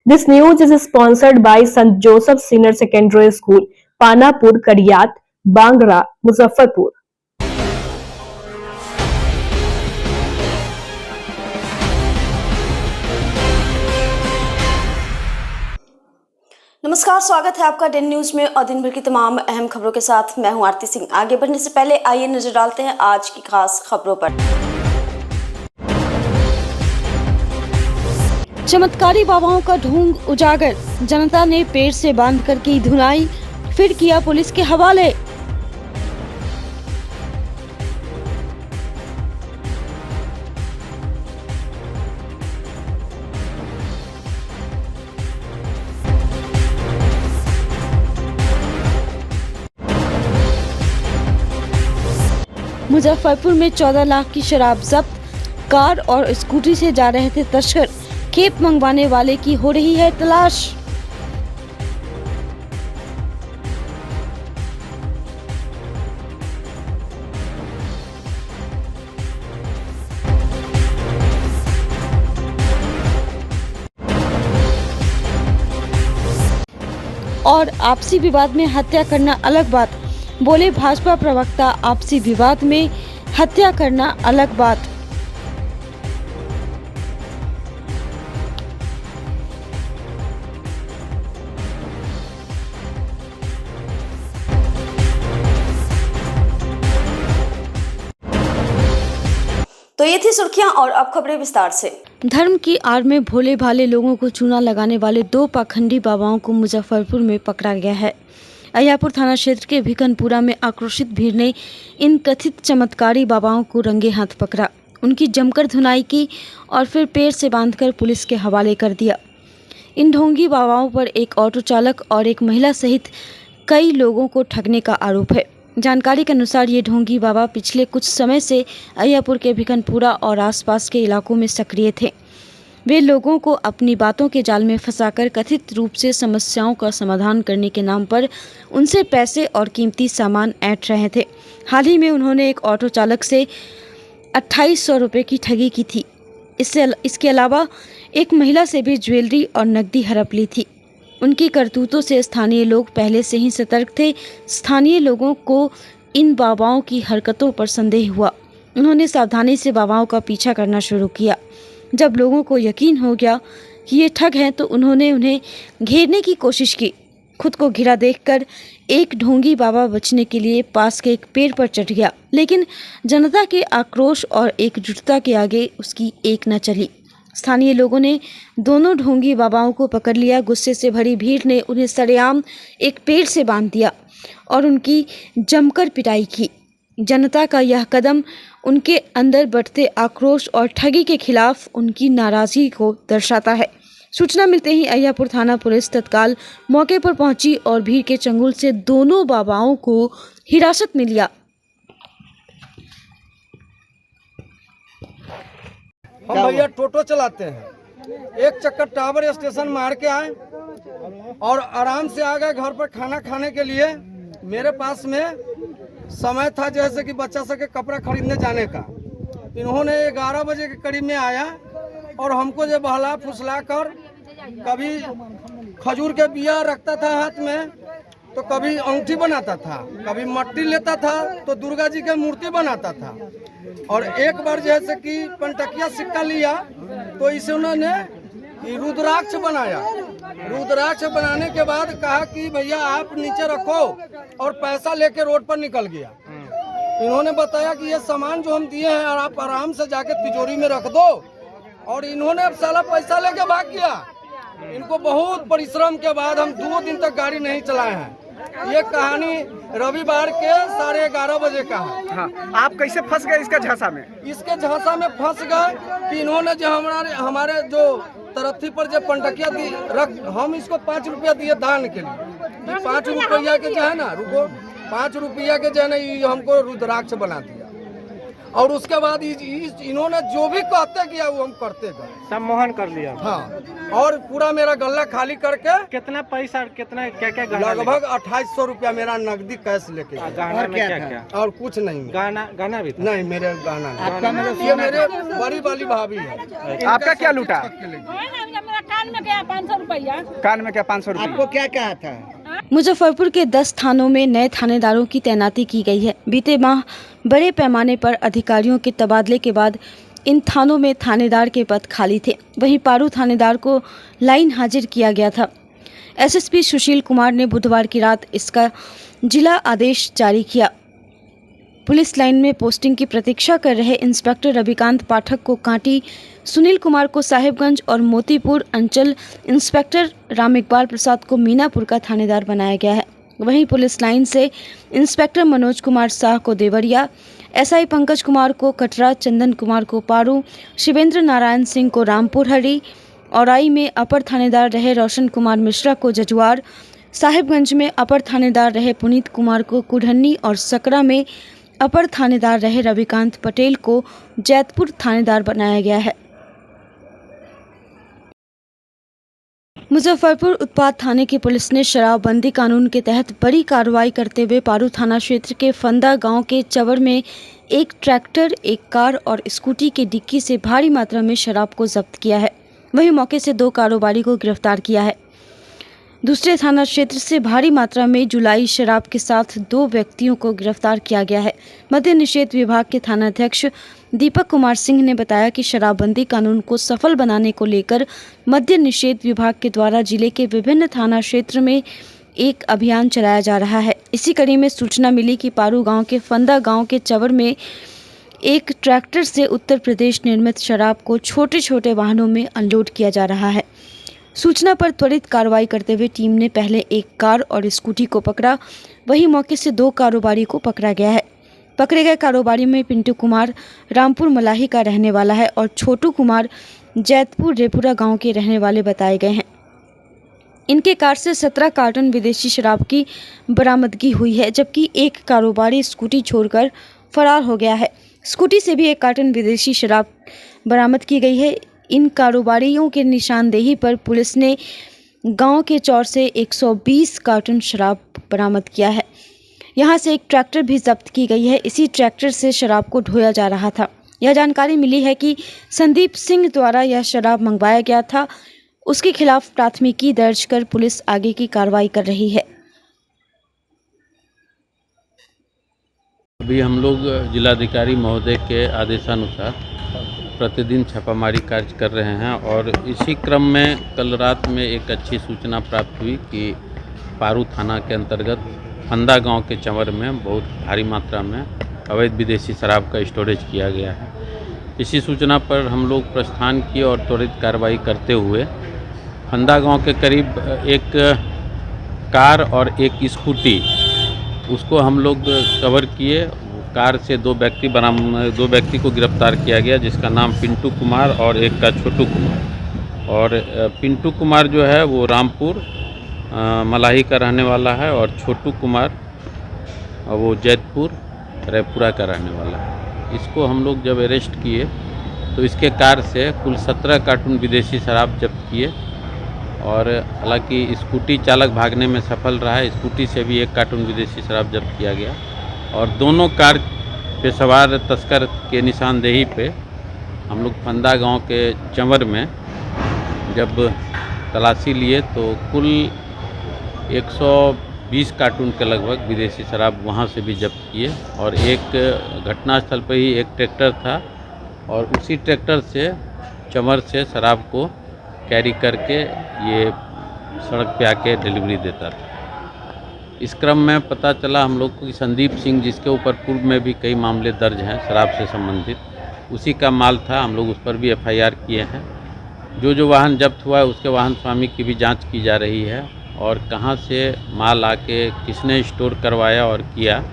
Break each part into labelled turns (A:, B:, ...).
A: This news is sponsored by St. Joseph Senior Secondary School, Panapur, Kadiyat, Bangra, Muzaffarpur.
B: नमस्कार, स्वागत है आपका Dane news में और दिन भर की तमाम अहम खबरों के साथ मैं हूं आरती सिंह। आगे बढ़ने से पहले आइए नजर डालते हैं आज की खास खबरों पर। चमत्कारी बाबाओं का ढोंग उजागर, जनता ने पेड़ से बांधकर की धुनाई, फिर किया पुलिस के हवाले। मुजफ्फरपुर में 14 लाख की शराब जब्त, कार और स्कूटी से जा रहे थे तस्कर, खेप मंगवाने वाले की हो रही है तलाश। और आपसी विवाद में हत्या करना अलग बात, बोले भाजपा प्रवक्ता। आपसी विवाद में हत्या करना अलग बात। तो ये थी सुर्खियां और अब खबरें विस्तार से। धर्म की आड़ में भोले भाले लोगों को चूना लगाने वाले 2 पाखंडी बाबाओं को मुजफ्फरपुर में पकड़ा गया है। अय्यापुर थाना क्षेत्र के भिकनपुरा में आक्रोशित भीड़ ने इन कथित चमत्कारी बाबाओं को रंगे हाथ पकड़ा, उनकी जमकर धुनाई की और फिर पेड़ से बांधकर पुलिस के हवाले कर दिया। इन ढोंगी बाबाओं पर एक ऑटो चालक और एक महिला सहित कई लोगों को ठगने का आरोप है। जानकारी के अनुसार ये ढोंगी बाबा पिछले कुछ समय से अय्यापुर के भिकनपुरा और आसपास के इलाकों में सक्रिय थे। वे लोगों को अपनी बातों के जाल में फंसाकर कथित रूप से समस्याओं का समाधान करने के नाम पर उनसे पैसे और कीमती सामान ऐंठ रहे थे। हाल ही में उन्होंने एक ऑटो चालक से 2800 रुपये की ठगी की थी। इसके अलावा एक महिला से भी ज्वेलरी और नकदी हड़प ली थी। उनकी करतूतों से स्थानीय लोग पहले से ही सतर्क थे। स्थानीय लोगों को इन बाबाओं की हरकतों पर संदेह हुआ। उन्होंने सावधानी से बाबाओं का पीछा करना शुरू किया। जब लोगों को यकीन हो गया कि ये ठग हैं तो उन्होंने उन्हें घेरने की कोशिश की। खुद को घिरा देखकर एक ढोंगी बाबा बचने के लिए पास के एक पेड़ पर चढ़ गया, लेकिन जनता के आक्रोश और एकजुटता के आगे उसकी एक न चली। स्थानीय लोगों ने दोनों ढोंगी बाबाओं को पकड़ लिया। गुस्से से भरी भीड़ ने उन्हें सरेआम एक पेड़ से बांध दिया और उनकी जमकर पिटाई की। जनता का यह कदम उनके अंदर बढ़ते आक्रोश और ठगी के खिलाफ उनकी नाराजगी को दर्शाता है। सूचना मिलते ही अय्यापुर थाना पुलिस तत्काल मौके पर पहुंची और भीड़ के चंगुल से दोनों बाबाओं को हिरासत में लिया।
C: हम भैया टोटो चलाते हैं, एक चक्कर टावर स्टेशन मार के आए और आराम से आ गए घर पर खाना खाने के लिए। मेरे पास में समय था जैसे कि बच्चा सब के कपड़ा खरीदने जाने का। इन्होंने 11 बजे के करीब में आया और हमको जो बहला फुसला कर कभी खजूर के बिया रखता था हाथ में, तो कभी अंगूठी बनाता था, कभी मट्टी लेता था तो दुर्गा जी की मूर्ति बनाता था। और एक बार जैसे कि पंटकिया सिक्का लिया तो इसे उन्होंने रुद्राक्ष बनाया। रुद्राक्ष बनाने के बाद कहा कि भैया आप नीचे रखो और पैसा लेके रोड पर निकल गया। इन्होंने बताया कि ये सामान जो हम दिए हैं और आप आराम से जाके तिजोरी में रख दो, और इन्होंने अब साला पैसा लेके भाग गया। इनको बहुत परिश्रम के बाद हम 2 दिन तक गाड़ी नहीं चलाए हैं। ये कहानी रविवार के 11:30 बजे का है।
D: हाँ, आप कैसे फंस गए इसका झांसा में?
C: इसके झांसा में फंस गए कि इन्होंने जो हमारे जो तरफी पर जो पंटकिया दी रख, हम इसको 5 रुपया दिए दान के लिए। 5 रुपया के जो है ना, रुको, 5 रुपया के जो है ना, ये हमको रुद्राक्ष बना दिया। और उसके बाद इन्होंने जो भी कहते किया वो हम करते गए।
D: सम्मोहन कर लिया।
C: हाँ, और पूरा मेरा गल्ला खाली करके
D: कितना पैसा, कितना क्या क्या गहना
C: लगभग 2800 रुपया मेरा नकदी कैश लेके गए।
D: गहना में क्या
C: और कुछ नहीं,
D: गहना भी था?
C: नहीं, मेरे गहना नहीं। ये मेरे बड़ी वाली भाभी है।
D: आपका क्या लूटा?
E: मेरा कान में गया 500 रुपया।
D: कान में क्या 500 रुपया?
F: आपको क्या कहा था?
B: मुजफ्फरपुर के 10 थानों में नए थानेदारों की तैनाती की गई है। बीते माह बड़े पैमाने पर अधिकारियों के तबादले के बाद इन थानों में थानेदार के पद खाली थे। वहीं पारू थानेदार को लाइन हाजिर किया गया था। एसएसपी सुशील कुमार ने बुधवार की रात इसका जिला आदेश जारी किया। पुलिस लाइन में पोस्टिंग की प्रतीक्षा कर रहे इंस्पेक्टर रविकांत पाठक को कांटी, सुनील कुमार को साहिबगंज और मोतीपुर अंचल इंस्पेक्टर राम इकबाल प्रसाद को मीनापुर का थानेदार बनाया गया है। वहीं पुलिस लाइन से इंस्पेक्टर मनोज कुमार शाह को देवरिया, एसआई पंकज कुमार को कटरा, चंदन कुमार को पारू, शिवेंद्र नारायण सिंह को रामपुर हरी, औराई में अपर थानेदार रहे रोशन कुमार मिश्रा को जजुआर, साहिबगंज में अपर थानेदार रहे पुनीत कुमार को कुढ़न्नी और सकरा में अपर थानेदार रहे रविकांत पटेल को जैतपुर थानेदार बनाया गया है। मुजफ्फरपुर उत्पाद थाने की पुलिस ने शराबबंदी कानून के तहत बड़ी कार्रवाई करते हुए पारू थाना क्षेत्र के फंदा गांव के चवर में एक ट्रैक्टर, एक कार और स्कूटी की डिक्की से भारी मात्रा में शराब को जब्त किया है। वहीं मौके से 2 कारोबारी को गिरफ्तार किया है। दूसरे थाना क्षेत्र से भारी मात्रा में जुलाई शराब के साथ 2 व्यक्तियों को गिरफ्तार किया गया है। मद्य निषेध विभाग के थानाध्यक्ष दीपक कुमार सिंह ने बताया कि शराबबंदी कानून को सफल बनाने को लेकर मद्य निषेध विभाग के द्वारा जिले के विभिन्न थाना क्षेत्र में एक अभियान चलाया जा रहा है। इसी कड़ी में सूचना मिली कि पारू गांव के फंदा गांव के चवर में एक ट्रैक्टर से उत्तर प्रदेश निर्मित शराब को छोटे छोटे वाहनों में अनलोड किया जा रहा है। सूचना पर त्वरित कार्रवाई करते हुए टीम ने पहले एक कार और स्कूटी को पकड़ा। वहीं मौके से 2 कारोबारी को पकड़ा गया है। पकड़े गए कारोबारी में पिंटू कुमार रामपुर मलाही का रहने वाला है और छोटू कुमार जैतपुर रेपुरा गांव के रहने वाले बताए गए हैं। इनके कार से 17 कार्टन विदेशी शराब की बरामदगी हुई है, जबकि एक कारोबारी स्कूटी छोड़कर फरार हो गया है। स्कूटी से भी 1 कार्टन विदेशी शराब बरामद की गई है। इन कारोबारियों के निशानदेही पर पुलिस ने गांव के चौर से 120 कार्टन शराब बरामद किया है। यहां से एक ट्रैक्टर भी जब्त की गई है। इसी ट्रैक्टर से शराब को ढोया जा रहा था। यह जानकारी मिली है कि संदीप सिंह द्वारा यह शराब मंगवाया गया था। उसके खिलाफ प्राथमिकी दर्ज कर पुलिस आगे की कार्रवाई कर रही है।
G: अभी हम लोग जिलाधिकारी महोदय के आदेशानुसार प्रतिदिन छापामारी कार्य कर रहे हैं और इसी क्रम में कल रात में एक अच्छी सूचना प्राप्त हुई कि पारू थाना के अंतर्गत फंदा गांव के चंवर में बहुत भारी मात्रा में अवैध विदेशी शराब का स्टोरेज किया गया है। इसी सूचना पर हम लोग प्रस्थान किए और त्वरित कार्रवाई करते हुए फंदा गांव के करीब एक कार और एक स्कूटी उसको हम लोग कवर किए। कार से 2 व्यक्ति को गिरफ्तार किया गया, जिसका नाम पिंटू कुमार और एक का छोटू कुमार। और पिंटू कुमार जो है वो रामपुर मलाही का रहने वाला है और छोटू कुमार वो जैतपुर रेपुरा का रहने वाला है। इसको हम लोग जब अरेस्ट किए तो इसके कार से कुल 17 कार्टून विदेशी शराब जब्त किए और हालांकि स्कूटी चालक भागने में सफल रहा है। स्कूटी से भी 1 कार्टून विदेशी शराब जब्त किया गया और दोनों कार पे सवार तस्कर के निशानदेही पे हम लोग फंदा गांव के चंवर में जब तलाशी लिए तो कुल 120 कार्टून के लगभग विदेशी शराब वहां से भी जब्त किए और एक घटनास्थल पर ही एक ट्रैक्टर था और उसी ट्रैक्टर से चंवर से शराब को कैरी करके ये सड़क पे आके डिलीवरी देता था। इस क्रम में पता चला हम लोग को कि संदीप सिंह, जिसके ऊपर पूर्व में भी कई मामले दर्ज हैं शराब से संबंधित, उसी का माल था। हम लोग उस पर भी FIR किए हैं। जो वाहन जब्त हुआ है उसके वाहन स्वामी की भी जांच की जा रही है और कहां से माल आके किसने स्टोर करवाया और किया,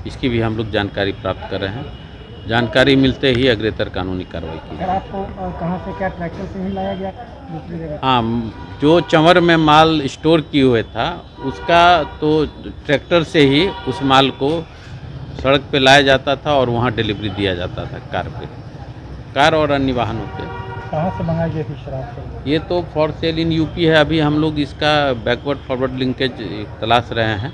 G: इसकी भी हम लोग जानकारी प्राप्त कर रहे हैं। जानकारी मिलते ही अग्रेतर कानूनी कार्रवाई की जाएगी।
F: आपको कहाँ से, क्या ट्रैक्टर से ही लाया गया दूसरी जगह?
G: हाँ, जो चंवर में माल स्टोर किए हुए था उसका तो ट्रैक्टर से ही उस माल को सड़क पे लाया जाता था और वहाँ डिलीवरी दिया जाता था कार पे, कार और अन्य वाहनों पे।
F: कहाँ से मंगाई गई थी शराब सब?
G: ये तो फॉर सेल इन यूपी है। अभी हम लोग इसका बैकवर्ड फॉरवर्ड लिंकेज तलाश रहे हैं।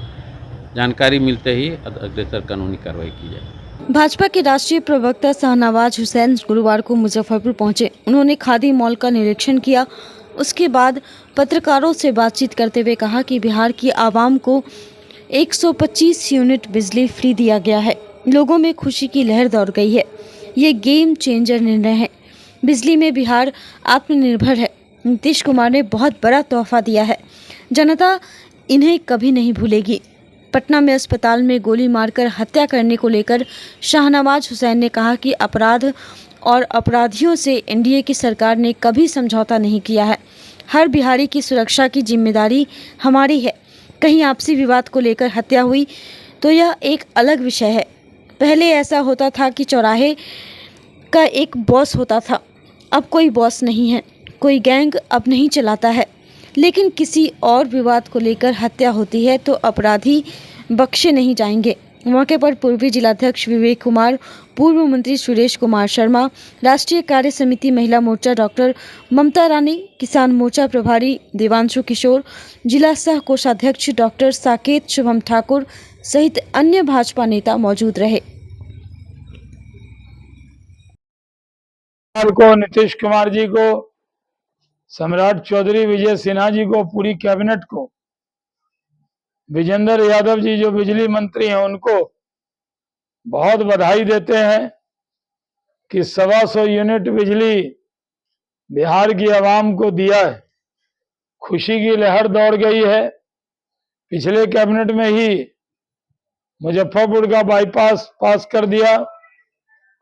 G: जानकारी मिलते ही अग्रेसर कानूनी कार्रवाई की जाए।
B: भाजपा के राष्ट्रीय प्रवक्ता शाहनवाज हुसैन गुरुवार को मुजफ्फरपुर पहुंचे। उन्होंने खादी मॉल का निरीक्षण किया। उसके बाद पत्रकारों से बातचीत करते हुए कहा कि बिहार की आवाम को 125 यूनिट बिजली फ्री दिया गया है। लोगों में खुशी की लहर दौड़ गई है। ये गेम चेंजर निर्णय है। बिजली में बिहार आत्मनिर्भर है। नीतीश कुमार ने बहुत बड़ा तोहफा दिया है। जनता इन्हें कभी नहीं भूलेगी। पटना में अस्पताल में गोली मारकर हत्या करने को लेकर शाहनवाज हुसैन ने कहा कि अपराध और अपराधियों से एनडीए की सरकार ने कभी समझौता नहीं किया है। हर बिहारी की सुरक्षा की जिम्मेदारी हमारी है। कहीं आपसी विवाद को लेकर हत्या हुई तो यह एक अलग विषय है। पहले ऐसा होता था कि चौराहे का एक बॉस होता था, अब कोई बॉस नहीं है। कोई गैंग अब नहीं चलाता है। लेकिन किसी और विवाद को लेकर हत्या होती है तो अपराधी बख्शे नहीं जाएंगे। मौके पर पूर्वी जिलाध्यक्ष विवेक कुमार, पूर्व मंत्री सुरेश कुमार शर्मा, राष्ट्रीय कार्य समिति महिला मोर्चा डॉक्टर ममता रानी, किसान मोर्चा प्रभारी देवांशु किशोर, जिला सह कोषाध्यक्ष डॉक्टर साकेत शुभम ठाकुर सहित अन्य भाजपा नेता मौजूद रहे।
H: को नीतीश कुमार जी को, सम्राट चौधरी विजय सिन्हा जी को, पूरी कैबिनेट को, विजेंद्र यादव जी जो बिजली मंत्री हैं उनको बहुत बधाई देते हैं कि 125 यूनिट बिजली बिहार की आवाम को दिया है। खुशी की लहर दौड़ गई है। पिछले कैबिनेट में ही मुजफ्फरपुर का बाईपास पास कर दिया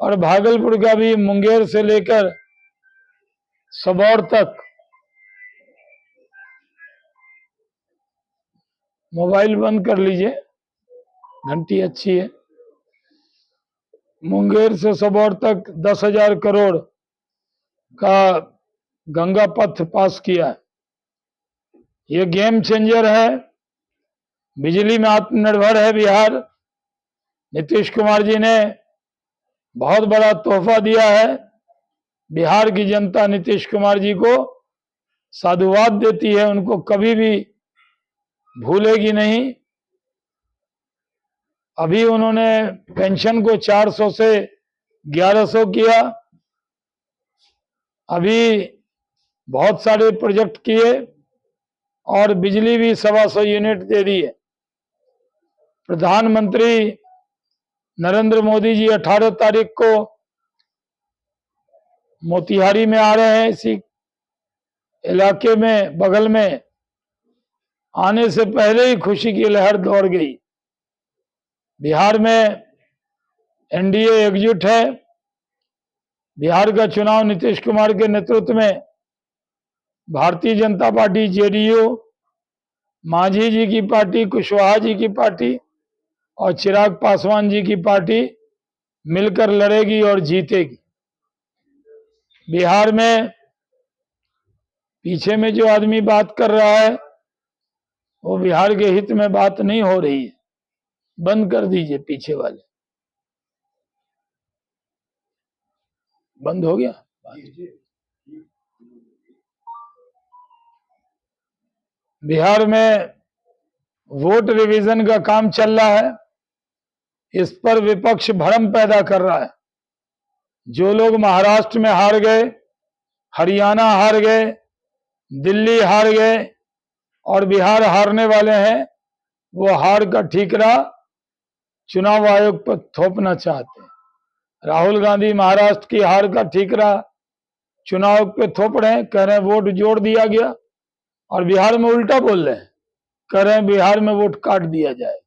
H: और भागलपुर का भी, मुंगेर से लेकर सबौर तक। मोबाइल बंद कर लीजिए, घंटी अच्छी है। मुंगेर से सबौर तक 10,000 करोड़ का गंगा पथ पास किया है। ये गेम चेंजर है। बिजली में आत्मनिर्भर है बिहार। नीतीश कुमार जी ने बहुत बड़ा तोहफा दिया है। बिहार की जनता नीतीश कुमार जी को साधुवाद देती है, उनको कभी भी भूलेगी नहीं। अभी उन्होंने पेंशन को 400 से 1100 किया। अभी बहुत सारे प्रोजेक्ट किए और बिजली भी 125 यूनिट दे दी है। प्रधानमंत्री नरेंद्र मोदी जी 18 तारीख को मोतिहारी में आ रहे हैं। इसी इलाके में, बगल में, आने से पहले ही खुशी की लहर दौड़ गई। बिहार में एनडीए एकजुट है। बिहार का चुनाव नीतीश कुमार के नेतृत्व में भारतीय जनता पार्टी, जेडीयू, मांझी जी की पार्टी, कुशवाहा जी की पार्टी और चिराग पासवान जी की पार्टी मिलकर लड़ेगी और जीतेगी। बिहार में पीछे में जो आदमी बात कर रहा है वो बिहार के हित में बात नहीं हो रही है। बंद कर दीजिए पीछे वाले। बंद हो गया। बिहार में वोट रिवीजन का काम चल रहा है। इस पर विपक्ष भ्रम पैदा कर रहा है। जो लोग महाराष्ट्र में हार गए, हरियाणा हार गए, दिल्ली हार गए और बिहार हारने वाले हैं, वो हार का ठीकरा चुनाव आयोग पर थोपना चाहते हैं। राहुल गांधी महाराष्ट्र की हार का ठीकरा चुनाव आयोग पे थोप रहे हैं, कह रहे हैं वोट जोड़ दिया गया, और बिहार में उल्टा बोल रहे हैं, कह रहे हैं बिहार में वोट काट दिया जाए।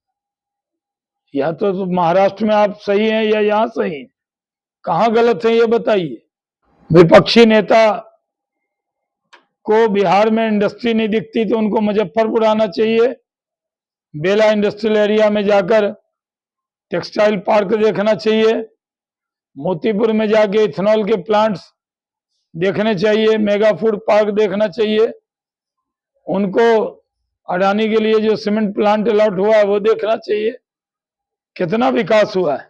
H: या तो महाराष्ट्र में आप सही हैं या यहां सही हैं, कहां गलत है ये बताइए। विपक्षी नेता को बिहार में इंडस्ट्री नहीं दिखती तो उनको मुजफ्फरपुर आना चाहिए। बेला इंडस्ट्रियल एरिया में जाकर टेक्सटाइल पार्क देखना चाहिए। मोतीपुर में जाके इथेनॉल के प्लांट्स देखने चाहिए। मेगा फूड पार्क देखना चाहिए। उनको अडानी के लिए जो सीमेंट प्लांट अलॉट हुआ है वो देखना चाहिए। कितना विकास हुआ है।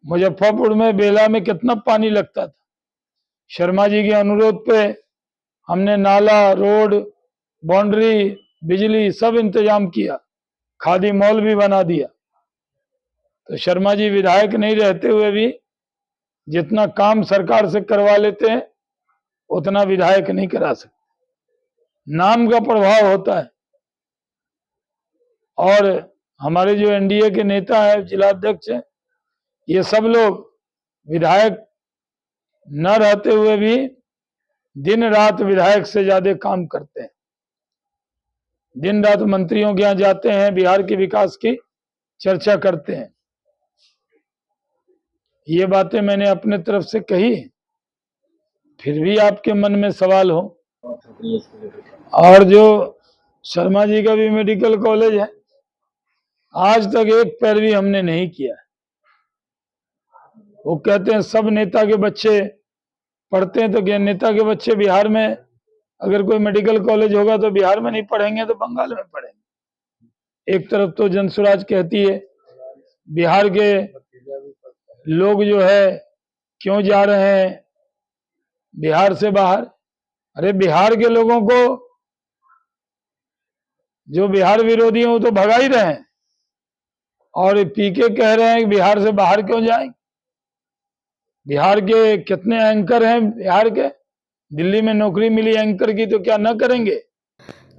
H: मुजफ्फरपुर में बेला में कितना पानी लगता था, शर्मा जी के अनुरोध पे हमने नाला, रोड, बाउंड्री, बिजली सब इंतजाम किया, खादी मॉल भी बना दिया। तो शर्मा जी विधायक नहीं रहते हुए भी जितना काम सरकार से करवा लेते हैं उतना विधायक नहीं करा सकते। नाम का प्रभाव होता है। और हमारे जो एनडीए के नेता है, जिलाध्यक्ष हैं, ये सब लोग विधायक न रहते हुए भी दिन रात विधायक से ज्यादा काम करते हैं। दिन रात मंत्रियों के यहाँ जाते हैं, बिहार के विकास की चर्चा करते हैं। ये बातें मैंने अपने तरफ से कही, फिर भी आपके मन में सवाल हो। और जो शर्मा जी का भी मेडिकल कॉलेज है, आज तक एक पैरवी हमने नहीं किया। वो कहते हैं सब नेता के बच्चे पढ़ते हैं, तो क्या नेता के बच्चे बिहार में अगर कोई मेडिकल कॉलेज होगा तो बिहार में नहीं पढ़ेंगे तो बंगाल में पढ़ेंगे। एक तरफ तो जनसुराज कहती है बिहार के लोग जो है क्यों जा रहे हैं बिहार से बाहर। अरे बिहार के लोगों को जो बिहार विरोधी हैं वो तो भगा ही रहे हैं, और पीके कह रहे हैं कि बिहार से बाहर क्यों जाएं। बिहार के कितने एंकर हैं बिहार के, दिल्ली में नौकरी मिली एंकर की तो क्या न करेंगे।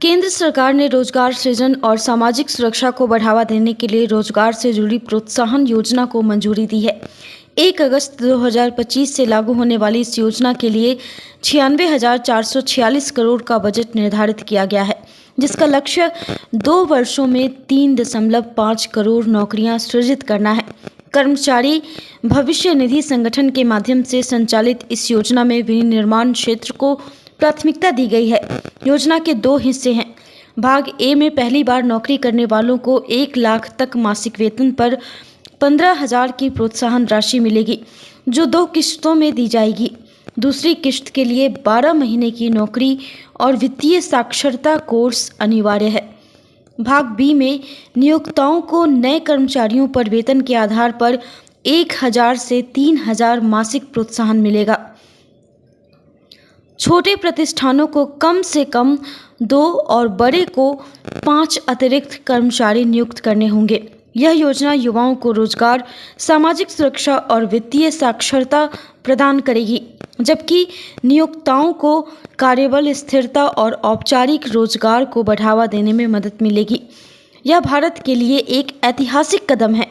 B: केंद्र सरकार ने रोजगार सृजन और सामाजिक सुरक्षा को बढ़ावा देने के लिए रोजगार से जुड़ी प्रोत्साहन योजना को मंजूरी दी है। 1 अगस्त 2025 से लागू होने वाली इस योजना के लिए 96,446 करोड़ का बजट निर्धारित किया गया है, जिसका लक्ष्य 2 वर्षों में 3.5 करोड़ नौकरियां सृजित करना है। कर्मचारी भविष्य निधि संगठन के माध्यम से संचालित इस योजना में विनिर्माण क्षेत्र को प्राथमिकता दी गई है। योजना के 2 हिस्से हैं। भाग ए में पहली बार नौकरी करने वालों को 1 लाख तक मासिक वेतन पर 15,000 की प्रोत्साहन राशि मिलेगी, जो 2 किश्तों में दी जाएगी। दूसरी किश्त के लिए 12 महीने की नौकरी और वित्तीय साक्षरता कोर्स अनिवार्य है। भाग बी में नियोक्ताओं को नए कर्मचारियों पर वेतन के आधार पर 1,000 से 3,000 मासिक प्रोत्साहन मिलेगा। छोटे प्रतिष्ठानों को कम से कम 2 और बड़े को 5 अतिरिक्त कर्मचारी नियुक्त करने होंगे। यह योजना युवाओं को रोजगार, सामाजिक सुरक्षा और वित्तीय साक्षरता प्रदान करेगी, जबकि नियोक्ताओं को कार्यबल स्थिरता और औपचारिक रोजगार को बढ़ावा देने में मदद मिलेगी। यह भारत के लिए एक ऐतिहासिक कदम है।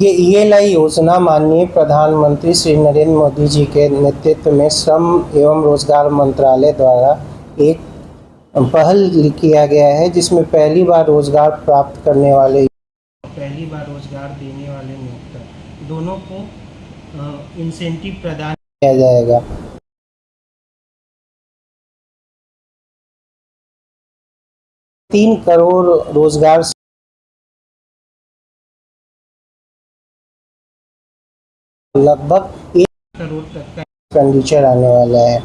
I: ये ईएलआई योजना माननीय प्रधानमंत्री श्री नरेंद्र मोदी जी के नेतृत्व में श्रम एवं रोजगार मंत्रालय द्वारा एक पहल किया गया है, जिसमें पहली बार रोजगार प्राप्त करने वाले, पहली बार रोजगार देने वाले नियोक्ता दोनों को इंसेंटिव प्रदान किया जाएगा। $3 करोड़ रोजगार लगभग 1 करोड़ तक का एक्सपेंडिचर आने वाला है।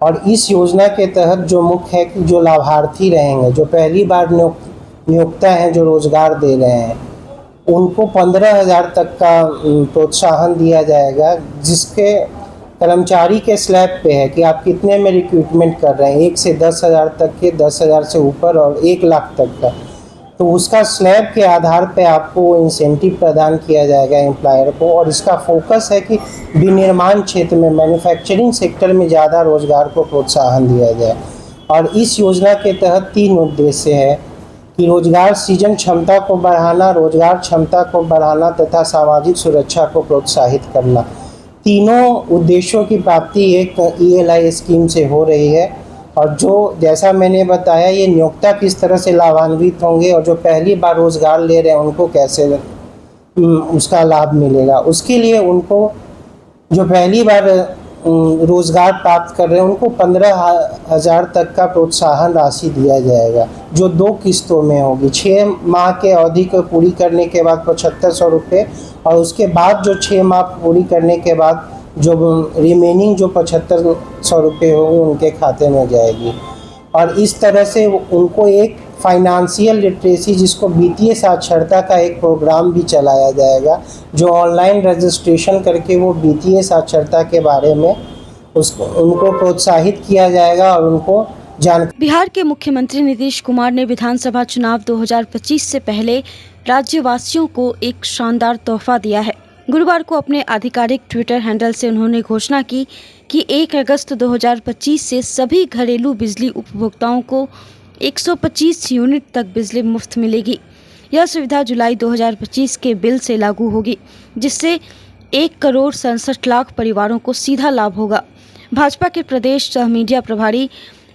I: और इस योजना के तहत जो मुख्य है कि जो लाभार्थी रहेंगे, जो पहली बार नियोक्ता हैं जो रोजगार दे रहे हैं, उनको 15,000 तक का प्रोत्साहन दिया जाएगा, जिसके कर्मचारी के स्लैब पे है कि आप कितने में रिक्रूटमेंट कर रहे हैं, 1 से 10,000 तक के, 10,000 से ऊपर और 1 लाख तक का। तो उसका स्लैब के आधार पे आपको इंसेंटिव प्रदान किया जाएगा एम्प्लॉयर को। और इसका फोकस है कि विनिर्माण क्षेत्र में, मैन्युफैक्चरिंग सेक्टर में ज़्यादा रोजगार को प्रोत्साहन दिया जाए। और इस योजना के तहत 3 उद्देश्य है कि रोजगार सृजन क्षमता को बढ़ाना, रोजगार क्षमता को बढ़ाना तथा सामाजिक सुरक्षा को प्रोत्साहित करना। तीनों उद्देश्यों की प्राप्ति एक ईएलआई स्कीम से हो रही है। और जो जैसा मैंने बताया, ये नियोक्ता किस तरह से लाभान्वित होंगे और जो पहली बार रोजगार ले रहे हैं उनको कैसे उसका लाभ मिलेगा, उसके लिए उनको जो पहली बार रोजगार प्राप्त कर रहे हैं उनको 15,000 तक का प्रोत्साहन राशि दिया जाएगा, जो 2 किस्तों में होगी। 6 माह के अवधि को पूरी करने के बाद 7,500 रुपये, और उसके बाद जो 6 माह पूरी करने के बाद जो रिमेनिंग जो 7,500 रुपये होंगे उनके खाते में जाएगी। और इस तरह से उनको एक फाइनेंशियल लिटरेसी जिसको वित्तीय साक्षरता का एक प्रोग्राम भी चलाया जाएगा, जो ऑनलाइन रजिस्ट्रेशन करके वो वित्तीय साक्षरता के बारे में उनको प्रोत्साहित किया जाएगा और उनको
B: बिहार के मुख्यमंत्री नीतीश कुमार ने विधानसभा चुनाव 2025 से पहले राज्यवासियों को एक शानदार तोहफा दिया है। गुरुवार को अपने आधिकारिक ट्विटर हैंडल से उन्होंने घोषणा की कि 1 अगस्त 2025 से सभी घरेलू बिजली उपभोक्ताओं को 125 यूनिट तक बिजली मुफ्त मिलेगी। यह सुविधा जुलाई 2025 के बिल से लागू होगी, जिससे 1,67,00,000 परिवारों को सीधा लाभ होगा। भाजपा के प्रदेश सह मीडिया प्रभारी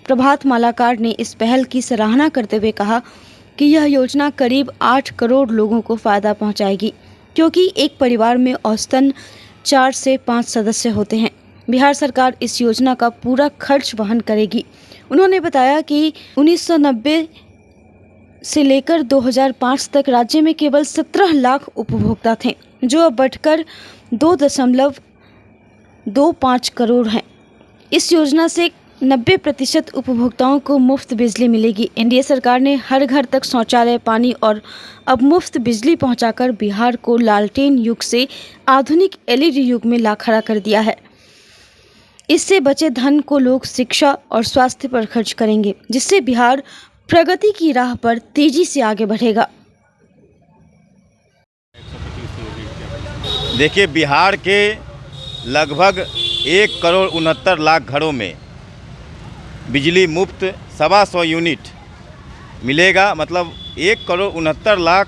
B: प्रभात मालाकार ने इस पहल की सराहना करते हुए कहा कि यह योजना करीब 8 करोड़ लोगों को फायदा पहुंचाएगी, क्योंकि एक परिवार में औसतन 4 से 5 सदस्य होते हैं। बिहार सरकार इस योजना का पूरा खर्च वहन करेगी। उन्होंने बताया कि 1990 से लेकर 2005 तक राज्य में केवल 17 लाख उपभोक्ता थे, जो अब बढ़कर 2.25 करोड़ हैं। इस योजना से 90% उपभोक्ताओं को मुफ्त बिजली मिलेगी। एनडीए सरकार ने हर घर तक शौचालय, पानी और अब मुफ्त बिजली पहुंचाकर बिहार को लालटेन युग से आधुनिक एलईडी युग में ला खड़ा कर दिया है। इससे बचे धन को लोग शिक्षा और स्वास्थ्य पर खर्च करेंगे, जिससे बिहार प्रगति की राह पर तेजी से आगे बढ़ेगा।
J: देखिए, बिहार के लगभग 1,69,00,000 घरों में बिजली मुफ्त 125 यूनिट मिलेगा। मतलब 1,69,00,000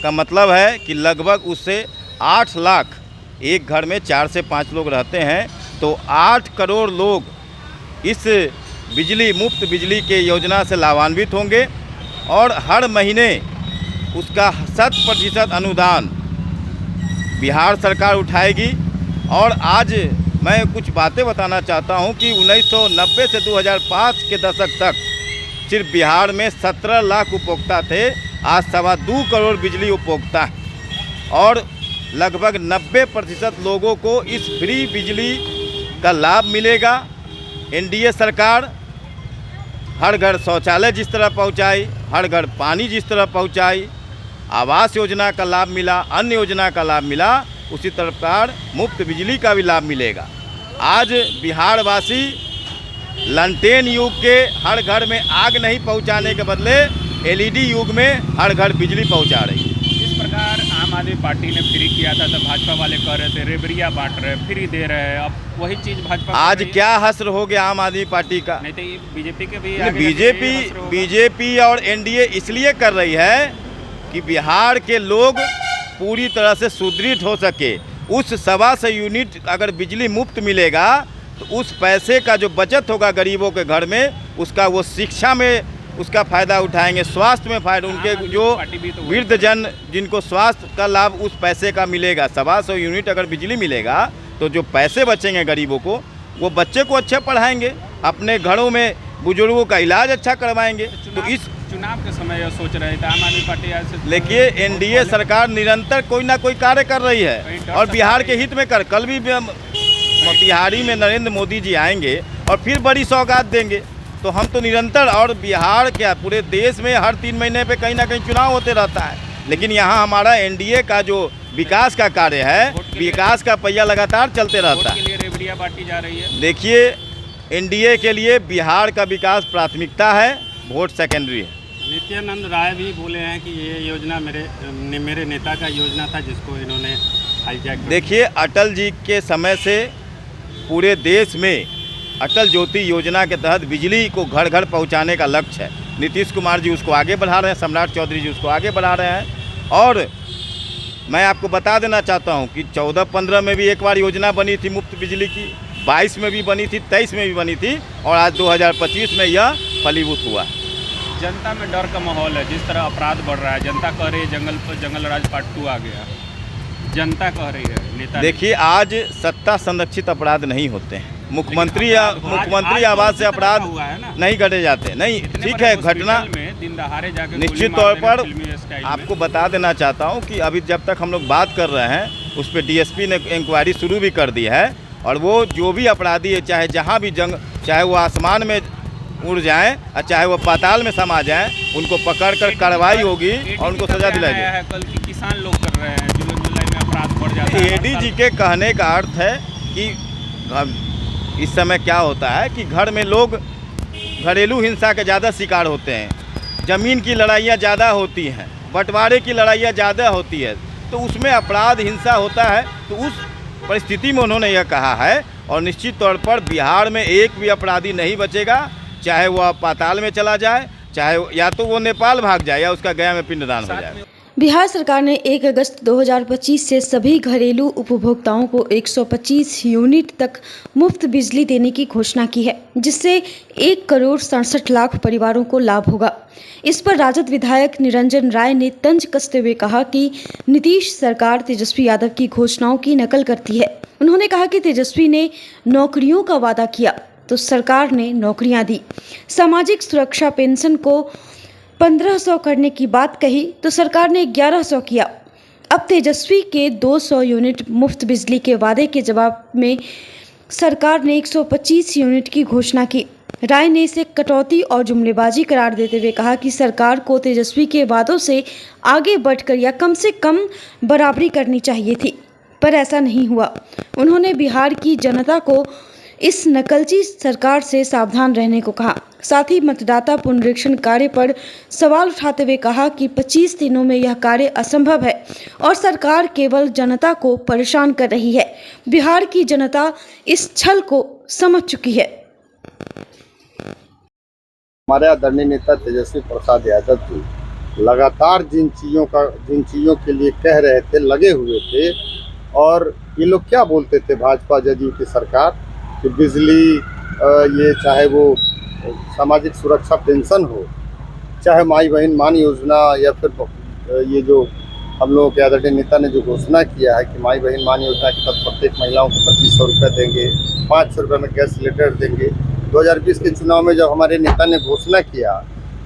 J: का मतलब है कि लगभग उससे 8 लाख, एक घर में 4 से 5 लोग रहते हैं, तो 8 करोड़ लोग इस मुफ्त बिजली के योजना से लाभान्वित होंगे और हर महीने उसका 100% अनुदान बिहार सरकार उठाएगी। और आज मैं कुछ बातें बताना चाहता हूं कि 1990 से 2005 के दशक तक सिर्फ बिहार में 17 लाख उपभोक्ता थे। आज 2.25 करोड़ बिजली उपभोक्ता हैं और लगभग 90% लोगों को इस फ्री बिजली का लाभ मिलेगा। एनडीए सरकार हर घर शौचालय जिस तरह पहुंचाई, हर घर पानी जिस तरह पहुंचाई, आवास योजना का लाभ मिला, अन्य योजना का लाभ मिला, उसी प्रकार मुफ्त बिजली का भी लाभ मिलेगा। आज बिहारवासी लालटेन युग के हर घर में आग नहीं पहुंचाने के बदले एलईडी युग में हर घर बिजली पहुंचा रही है।
D: इस प्रकार आम आदमी पार्टी ने फ्री किया था, तो भाजपा वाले कह रहे थे रेबरिया बांट रहे, फ्री दे रहे हैं। अब वही चीज़ भाजपा
J: आज क्या हस्र हो गया आम आदमी पार्टी का?
D: नहीं तो बीजेपी के भी
J: बीजेपी और एनडीए इसलिए कर रही है कि बिहार के लोग पूरी तरह से सुदृढ़ हो सके। उस 125 यूनिट अगर बिजली मुफ्त मिलेगा तो उस पैसे का जो बचत होगा गरीबों के घर में, उसका वो शिक्षा में उसका फ़ायदा उठाएंगे, स्वास्थ्य में फ़ायदा, उनके जो वृद्धजन जिनको स्वास्थ्य का लाभ उस पैसे का मिलेगा। 125 यूनिट अगर बिजली मिलेगा तो जो पैसे बचेंगे गरीबों को, वो बच्चे को अच्छा पढ़ाएंगे, अपने घरों में बुजुर्गों का इलाज अच्छा करवाएंगे। तो इस
D: चुनाव के समय यह सोच रहे थे आम आदमी पार्टी ऐसे।
J: देखिए, एनडीए सरकार निरंतर कोई ना कोई कार्य कर रही है और बिहार के हित में कल भी मोतिहारी में नरेंद्र मोदी जी आएंगे और फिर बड़ी सौगात देंगे। तो हम तो निरंतर, और बिहार क्या पूरे देश में हर 3 महीने पे कहीं ना कहीं चुनाव होते रहता है, लेकिन यहाँ हमारा एनडीए का जो विकास का कार्य है, विकास का पहिया लगातार चलते रहता है।
D: रेबरिया बांटी जा रही है।
J: देखिए, एनडीए के लिए बिहार का विकास प्राथमिकता है, वोट सेकेंडरी है।
D: नित्यानंद राय भी बोले हैं कि ये योजना मेरे नेता का योजना था जिसको इन्होंने हाईजैक।
J: देखिए, अटल जी के समय से पूरे देश में अटल ज्योति योजना के तहत बिजली को घर घर पहुंचाने का लक्ष्य है। नीतीश कुमार जी उसको आगे बढ़ा रहे हैं, सम्राट चौधरी जी उसको आगे बढ़ा रहे हैं। और मैं आपको बता देना चाहता हूं कि 14-15 में भी एक बार योजना बनी थी मुफ्त बिजली की, 22 में भी बनी थी, 23 में भी बनी थी, और आज 2025 में यह फलीभूत हुआ।
D: जनता में डर का माहौल है, जिस तरह अपराध बढ़ रहा है। जनता कह रही है जंगल राज पार्ट 2 आ गया, जनता कह रही है, नेता।
J: देखिए, आज सत्ता संरक्षित अपराध नहीं होते हैं। मुख्यमंत्री आवास से अपराध नहीं घटे जाते। नहीं, ठीक है, घटना निश्चित तौर पर आपको बता देना चाहता हूं कि अभी जब तक हम लोग बात कर रहे हैं उस पर डीएसपी ने इंक्वायरी शुरू भी कर दी है, और वो जो भी अपराधी है, चाहे जहां भी चाहे वो आसमान में उड़ जाएं और चाहे वो पाताल में समा जाएं, उनको पकड़कर कार्रवाई होगी और उनको सजा दिलाई
D: आया है। कल की किसान लोग कर रहे हैं, जून जुलाई में अपराध बढ़ जाता है।
J: एडीजी के कहने का अर्थ है कि इस समय क्या होता है कि घर में लोग घरेलू हिंसा के ज़्यादा शिकार होते हैं, ज़मीन की लड़ाइयाँ ज़्यादा होती हैं, बंटवारे की लड़ाइयाँ ज़्यादा होती है, तो उसमें अपराध हिंसा होता है। तो उस परिस्थिति में उन्होंने यह कहा है और निश्चित तौर पर बिहार में एक भी अपराधी नहीं बचेगा, चाहे वह पाताल में चला जाए, चाहे या तो वो नेपाल भाग जाए या उसका गया में पिंडदान हो जाए।
B: बिहार सरकार ने 1 अगस्त 2025 से सभी घरेलू उपभोक्ताओं को 125 यूनिट तक मुफ्त बिजली देने की घोषणा की है, जिससे 1,67,00,000 परिवारों को लाभ होगा। इस पर राजद विधायक निरंजन राय ने तंज कसते हुए कहा कि नीतीश सरकार तेजस्वी यादव की घोषणाओं की नकल करती है। उन्होंने कहा कि तेजस्वी ने नौकरियों का वादा किया तो सरकार ने नौकरियां दी, सामाजिक सुरक्षा पेंशन को 1500 करने की बात कही तो सरकार ने 1100 किया। अब तेजस्वी के 200 यूनिट मुफ्त बिजली के वादे के जवाब में सरकार ने 125 यूनिट की घोषणा की। राय ने इसे कटौती और जुमलेबाजी करार देते हुए कहा कि सरकार को तेजस्वी के वादों से आगे बढ़कर या कम से कम बराबरी करनी चाहिए थी, पर ऐसा नहीं हुआ। उन्होंने बिहार की जनता को इस नकलची सरकार से सावधान रहने को कहा। साथ ही मतदाता पुनरीक्षण कार्य पर सवाल उठाते हुए कहा कि 25 दिनों में यह कार्य असंभव है और सरकार केवल जनता को परेशान कर रही है। बिहार की जनता इस छल को समझ चुकी है।
K: हमारे आदरणीय नेता तेजस्वी प्रसाद यादव जी लगातार जिन चीज़ों के लिए कह रहे थे, लगे हुए थे, और ये लोग क्या बोलते थे भाजपा जदयू की सरकार कि बिजली, ये चाहे वो सामाजिक सुरक्षा पेंशन हो, चाहे माई बहन मान योजना, या फिर ये जो हम लोगों के आदरणीय नेता ने जो घोषणा किया है कि माई बहन मान योजना के तहत प्रत्येक महिलाओं को 2500 रुपये देंगे, 500 रुपये में गैस सिलेंडर देंगे। 2020 के चुनाव में जब हमारे नेता ने घोषणा किया,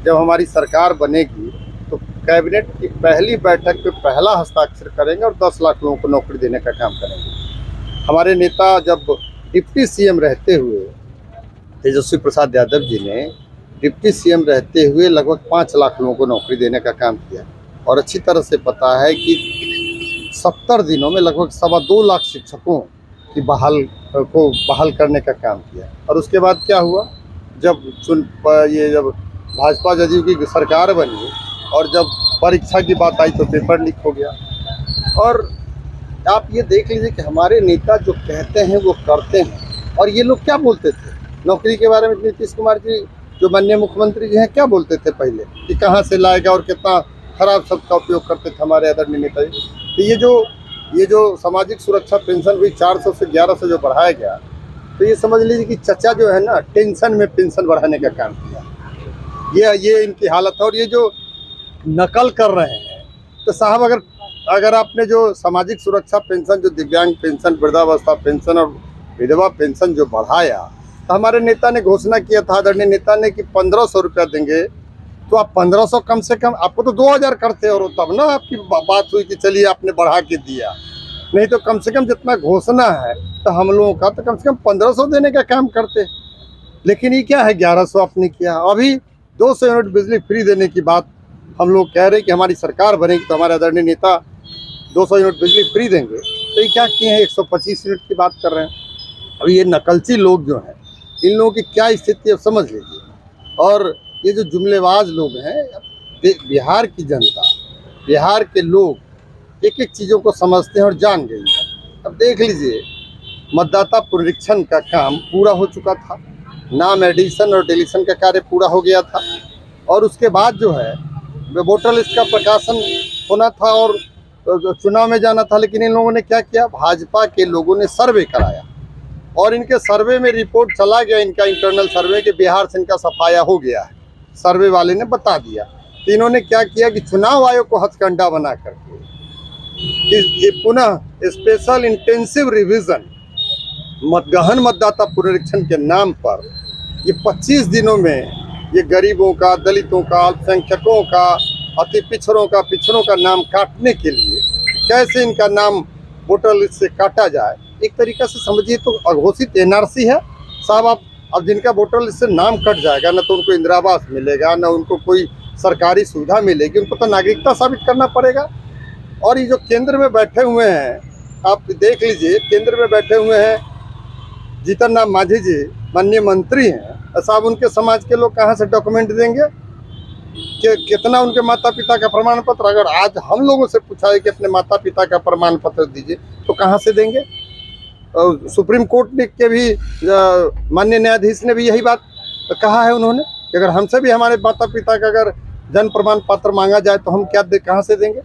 K: जब हमारी सरकार बनेगी तो कैबिनेट की पहली बैठक पे पहला हस्ताक्षर करेंगे और 10 लाख लोगों को नौकरी देने का काम करेंगे। हमारे नेता जब डिप्टी सीएम रहते हुए, तेजस्वी प्रसाद यादव जी ने डिप्टी सीएम रहते हुए लगभग 5 लाख लोगों को नौकरी देने का काम किया, और अच्छी तरह से पता है कि 70 दिनों में लगभग 2.25 लाख शिक्षकों की बहाल करने का काम किया। और उसके बाद क्या हुआ, जब भाजपा जदयू की सरकार बनी और जब परीक्षा की बात आई तो पेपर लीक हो गया। और आप ये देख लीजिए कि हमारे नेता जो कहते हैं वो करते हैं। और ये लोग क्या बोलते थे नौकरी के बारे में, नीतीश कुमार जी जो माननीय मुख्यमंत्री जी हैं क्या बोलते थे पहले कि कहाँ से लाएगा और कितना खराब शब्द का उपयोग करते थे हमारे आदरणीय नेता जी। तो ये जो सामाजिक सुरक्षा पेंशन हुई 400 से 1100 जो बढ़ाया गया, तो ये समझ लीजिए कि चचा जो है ना टेंशन में पेंशन बढ़ाने का काम किया। ये इनकी हालत है। और ये जो नकल कर रहे हैं, तो साहब अगर आपने जो सामाजिक सुरक्षा पेंशन, जो दिव्यांग पेंशन, वृद्धावस्था पेंशन और विधवा पेंशन जो बढ़ाया, तो हमारे नेता ने घोषणा किया था, आदरणीय नेता ने, कि 1500 रुपया देंगे। तो आप 1500 कम से कम, आपको तो 2000 करते और तब ना आपकी बात हुई कि चलिए आपने बढ़ा के दिया। नहीं तो कम से कम जितना घोषणा है तो हम लोगों का तो कम से कम 1500 देने का काम करते। लेकिन ये क्या है, 1100 आपने किया। अभी 200 यूनिट बिजली फ्री देने की बात हम लोग कह रहे हैं कि हमारी सरकार बनेगी तो हमारे आदरणीय नेता 200 यूनिट बिजली फ्री देंगे। तो ये क्या किए हैं, 125 यूनिट की बात कर रहे हैं। अब ये नकलची लोग जो हैं, इन लोगों की क्या स्थिति है समझ लीजिए। और ये जो जुमलेबाज लोग हैं, बिहार की जनता, बिहार के लोग एक एक चीज़ों को समझते हैं और जान गई है। अब देख लीजिए, मतदाता पुनरीक्षण का काम पूरा हो चुका था, नाम एडिशन और डिलीशन का कार्य पूरा हो गया था, और उसके बाद जो है वोटर लिस्ट का प्रकाशन होना था और चुनाव में जाना था। लेकिन इन लोगों ने क्या किया, भाजपा के लोगों ने सर्वे कराया और इनके सर्वे में रिपोर्ट चला गया, इनका इंटरनल सर्वे, कि बिहार से इनका सफाया हो गया है। सर्वे वाले ने बता दिया। तो इन्होंने क्या किया कि चुनाव आयोग को हथकंडा बना करके ये पुनः स्पेशल इंटेंसिव रिवीजन गहन मतदाता पुनरीक्षण के नाम पर ये 25 दिनों में ये गरीबों का, दलितों का, अल्पसंख्यकों का, अति पिछड़ों का नाम काटने के लिए कैसे इनका नाम वोटर लिस्ट से काटा जाए, एक तरीका से समझिए तो अघोषित एनआरसी है। साहब आप अब जिनका वोटर लिस्ट से नाम कट जाएगा, न तो उनको इंदिरा आवास मिलेगा, न उनको कोई सरकारी सुविधा मिलेगी, उनको तो नागरिकता साबित करना पड़ेगा। और ये जो केंद्र में बैठे हुए हैं, आप देख लीजिए, केंद्र में बैठे हुए हैं जीतन राम मांझी जी, माननीय मंत्री हैं साहब, उनके समाज के लोग कहाँ से डॉक्यूमेंट देंगे कि कितना उनके माता पिता का प्रमाण पत्र? अगर आज हम लोगों से पूछा है कि अपने माता पिता का प्रमाण पत्र दीजिए, तो कहाँ से देंगे? सुप्रीम कोर्ट ने के भी माननीय न्यायाधीश ने भी यही बात कहा है उन्होंने कि अगर हमसे भी हमारे माता पिता का अगर जन्म प्रमाण पत्र मांगा जाए तो हम कहाँ से देंगे?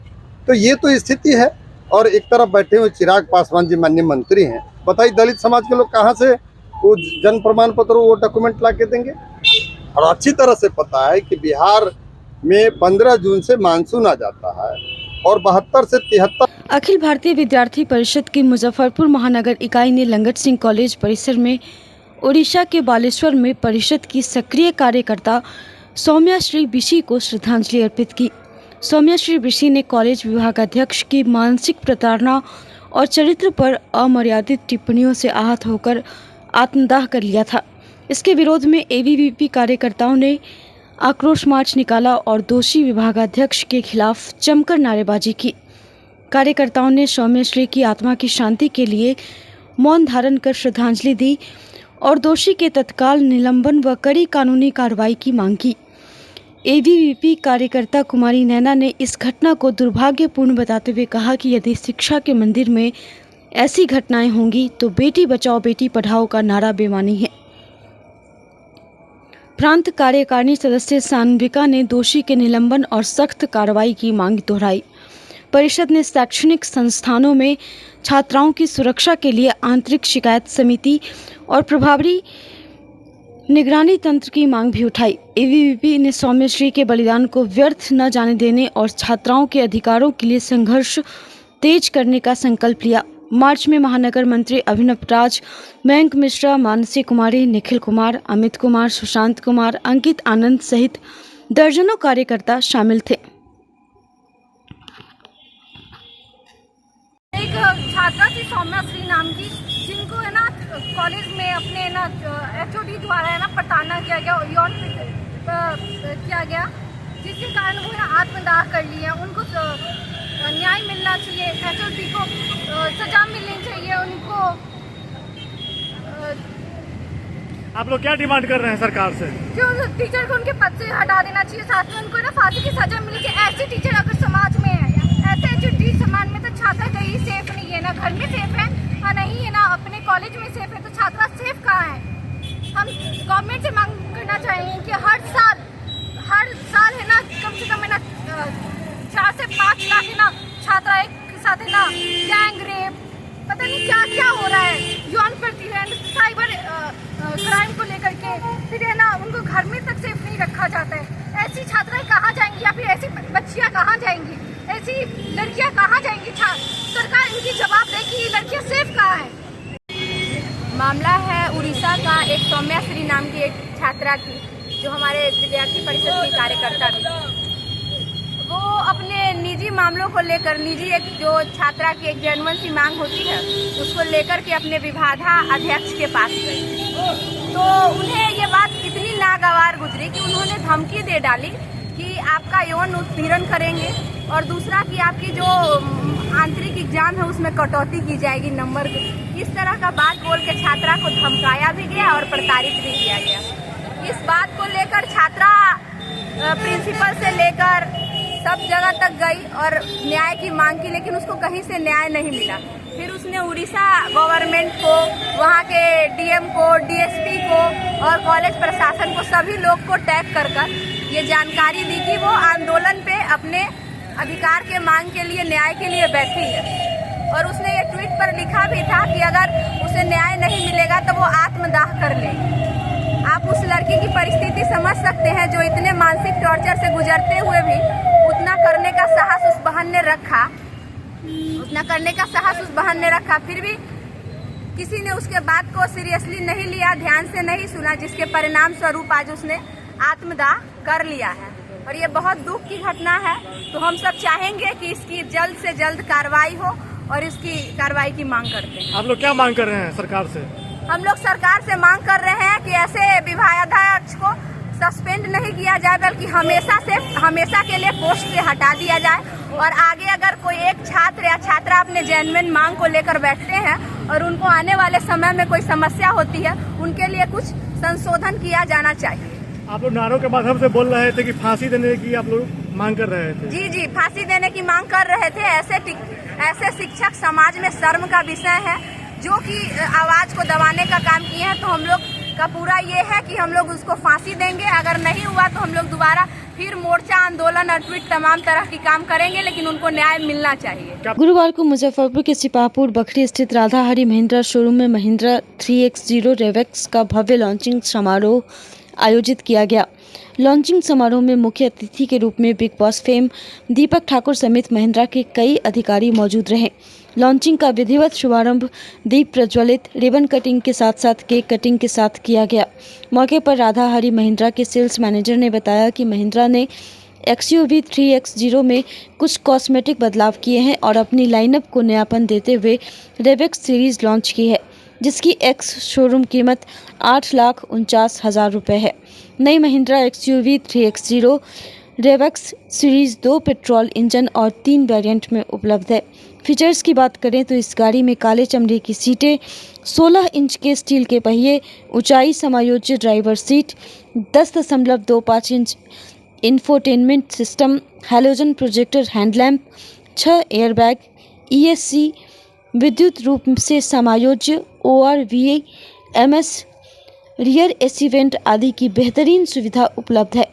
K: तो ये तो स्थिति है। और एक तरफ बैठे हुए चिराग पासवान जी माननीय मंत्री हैं, बताइए दलित समाज के लोग कहाँ से वो जन्म प्रमाण पत्र, वो डॉक्यूमेंट ला के देंगे? और अच्छी तरह से पता है कि बिहार में 15 जून से मानसून आ जाता है और 72 से 73।
B: अखिल भारतीय विद्यार्थी परिषद की मुजफ्फरपुर महानगर इकाई ने लंगट सिंह कॉलेज परिसर में ओडिशा के बालेश्वर में परिषद की सक्रिय कार्यकर्ता सौम्या श्री बिशी को श्रद्धांजलि अर्पित की। सौम्या श्री बिशी ने कॉलेज विभागाध्यक्ष की मानसिक प्रताड़ना और चरित्र पर अमर्यादित टिप्पणियों से आहत होकर आत्मदाह कर लिया था। इसके विरोध में एबीवीपी कार्यकर्ताओं ने आक्रोश मार्च निकाला और दोषी विभागाध्यक्ष के खिलाफ जमकर नारेबाजी की। कार्यकर्ताओं ने सौम्यश्री की आत्मा की शांति के लिए मौन धारण कर श्रद्धांजलि दी और दोषी के तत्काल निलंबन व कड़ी कानूनी कार्रवाई की मांग की। एबीवीपी कार्यकर्ता कुमारी नैना ने इस घटना को दुर्भाग्यपूर्ण बताते हुए कहा कि यदि शिक्षा के मंदिर में ऐसी घटनाएं होंगी तो बेटी बचाओ बेटी पढ़ाओ का नारा बेमानी है। प्रांत कार्यकारिणी सदस्य सान्विका ने दोषी के निलंबन और सख्त कार्रवाई की मांग दोहराई। परिषद ने शैक्षणिक संस्थानों में छात्राओं की सुरक्षा के लिए आंतरिक शिकायत समिति और प्रभावी निगरानी तंत्र की मांग भी उठाई। एबीवीपी ने सौम्यश्री के बलिदान को व्यर्थ न जाने देने और छात्राओं के अधिकारों के लिए संघर्ष तेज करने का संकल्प लिया। मार्च में महानगर मंत्री अभिनव राज, मयंक मिश्रा, मानसी कुमारी, निखिल कुमार, अमित कुमार, सुशांत कुमार, अंकित आनंद सहित दर्जनों कार्यकर्ता शामिल थे।
E: एक छात्रा थी सौम्या श्री नाम की, जिनको है ना कॉलेज में अपने ना एचओडी द्वारा है ना प्रताड़ना किया गया, यौन किया गया, जिसके कारण वो ना आत्मदाह कर लिया। उनको न्याय मिलना चाहिए, एचओडी को सजा मिलनी चाहिए उनको।
F: आप लोग क्या डिमांड कर रहे हैं सरकार से?
E: जो टीचर को उनके पद से हटा देना चाहिए, साथ में उनको ना फांसी की सजा मिलनी चाहिए। ऐसे टीचर अगर समाज में है, ऐसे एचओडी समाज में, तो छात्रा कहीं सेफ नहीं है, ना घर में सेफ है और नहीं है ना अपने कॉलेज में सेफ है, तो छात्रा सेफ कहाँ है? हम गवर्नमेंट से मांग करना चाहेंगे कि हर साल है ना कम से कम है ना 4 से 5 लाख है ना छात्रा एक साथ है ना गैंग रेप, पता नहीं क्या क्या हो रहा है, यौन प्रतिबंध, साइबर क्राइम को लेकर के, फिर है ना उनको घर में तक सेफ नहीं रखा जाता है। ऐसी छात्राएं कहाँ जाएंगी या फिर ऐसी बच्चियाँ कहाँ जाएंगी, ऐसी लड़कियाँ कहाँ जाएंगी? सरकार इनकी जवाब दे कि ये लड़कियाँ सेफ कहाँ है।
L: मामला है उड़ीसा का एक सौम्या श्री नाम की एक छात्रा की, जो हमारे विद्यार्थी परिषद की कार्यकर्ता थी। वो अपने निजी मामलों को लेकर, निजी एक जो छात्रा की एक जेन्युइन सी मांग होती है, उसको लेकर के अपने विभागा अध्यक्ष के पास गई। तो उन्हें ये बात इतनी नागवार गुजरी कि उन्होंने धमकी दे डाली कि आपका यौन उत्पीड़न करेंगे और दूसरा कि आपकी जो आंतरिक एग्जाम है उसमें कटौती की जाएगी नंबर। इस तरह का बात बोल के छात्रा को धमकाया भी गया और प्रताड़ित भी किया गया। इस बात को लेकर छात्रा प्रिंसिपल से लेकर सब जगह तक गई और न्याय की मांग की, लेकिन उसको कहीं से न्याय नहीं मिला। फिर उसने उड़ीसा गवर्नमेंट को, वहाँ के डीएम को, डीएसपी को और कॉलेज प्रशासन को, सभी लोग को टैग कर ये जानकारी दी कि वो आंदोलन पे अपने अधिकार के मांग के लिए, न्याय के लिए बैठी है। और उसने ये ट्वीट पर लिखा भी था कि अगर उसे न्याय नहीं मिलेगा तो वो आत्मदाह कर लेगी। आप उस लड़की की परिस्थिति समझ सकते हैं जो इतने मानसिक टॉर्चर से गुजरते हुए भी उतना करने का साहस उस बहन ने रखा, फिर भी किसी ने उसके बात को सीरियसली नहीं लिया, ध्यान से नहीं सुना, जिसके परिणाम स्वरूप आज उसने आत्मदाह कर लिया है। और ये बहुत दुख की घटना है। तो हम सब चाहेंगे कि इसकी जल्द से जल्द कार्रवाई हो और इसकी कार्रवाई की मांग करते हैं।
F: आप लोग क्या मांग कर रहे हैं सरकार से?
L: हम लोग सरकार से मांग कर रहे हैं कि ऐसे विभागाध्यक्ष को सस्पेंड नहीं किया जाए, बल्कि हमेशा के लिए पोस्ट से हटा दिया जाए। और आगे अगर कोई एक छात्र या छात्रा अपने जेन्युइन मांग को लेकर बैठते हैं और उनको आने वाले समय में कोई समस्या होती है, उनके लिए कुछ संशोधन किया जाना चाहिए।
F: आप लोग नारों के माध्यम से बोल रहे थे कि फांसी देने की आप लोग मांग कर रहे थे।
L: जी, फांसी देने की मांग कर रहे थे। ऐसे शिक्षक समाज में शर्म का विषय है, जो कि आवाज को दबाने का काम किए हैं। तो हम लोग का पूरा ये है कि हम लोग उसको फांसी देंगे। अगर नहीं हुआ तो हम लोग दोबारा फिर मोर्चा, आंदोलन और ट्वीट तमाम तरह की काम करेंगे, लेकिन उनको न्याय मिलना चाहिए।
B: गुरुवार को मुजफ्फरपुर के सिपाहपुर बखरी स्थित राधा हरी महिंद्रा शोरूम में महिंद्रा 3X0 रेवेक्स का भव्य लॉन्चिंग समारोह आयोजित किया गया। लॉन्चिंग समारोह में मुख्य अतिथि के रूप में बिग बॉस फेम दीपक ठाकुर समेत महिंद्रा के कई अधिकारी मौजूद रहे। लॉन्चिंग का विधिवत शुभारंभ दीप प्रज्वलित, रिबन कटिंग के साथ साथ केक कटिंग के साथ किया गया। मौके पर राधा हरी महिंद्रा के सेल्स मैनेजर ने बताया कि महिंद्रा ने XUV 3X0 में कुछ कॉस्मेटिक बदलाव किए हैं और अपनी लाइनअप को नयापन देते हुए रेवेक्स सीरीज लॉन्च की है, जिसकी एक्स शोरूम कीमत 8,49,000 रुपये है। नई Mahindra XUV 3X0 Revx series 2 petrol engine और 3 वेरिएंट में उपलब्ध है। फीचर्स की बात करें तो इस गाड़ी में काले चमड़े की सीटें, 16 इंच के स्टील के पहिए, ऊंचाई समायोज्य driver seat, 10.25 inch infotainment system, halogen projector headlamp, 6 airbag, ESC, विद्युत रूप से समायोज्य ORVMS, रियर AC वेंट आदि की बेहतरीन सुविधा उपलब्ध है।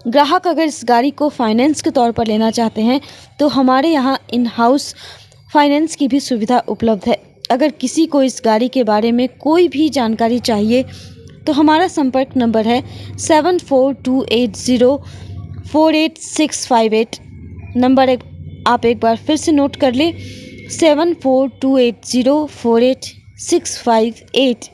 B: ग्राहक अगर इस गाड़ी को फाइनेंस के तौर पर लेना चाहते हैं तो हमारे यहाँ इन हाउस फाइनेंस की भी सुविधा उपलब्ध है। अगर किसी को इस गाड़ी के बारे में कोई भी जानकारी चाहिए तो हमारा संपर्क नंबर है 7428048658। नंबर आप एक बार फिर से नोट कर लें, 7428048658।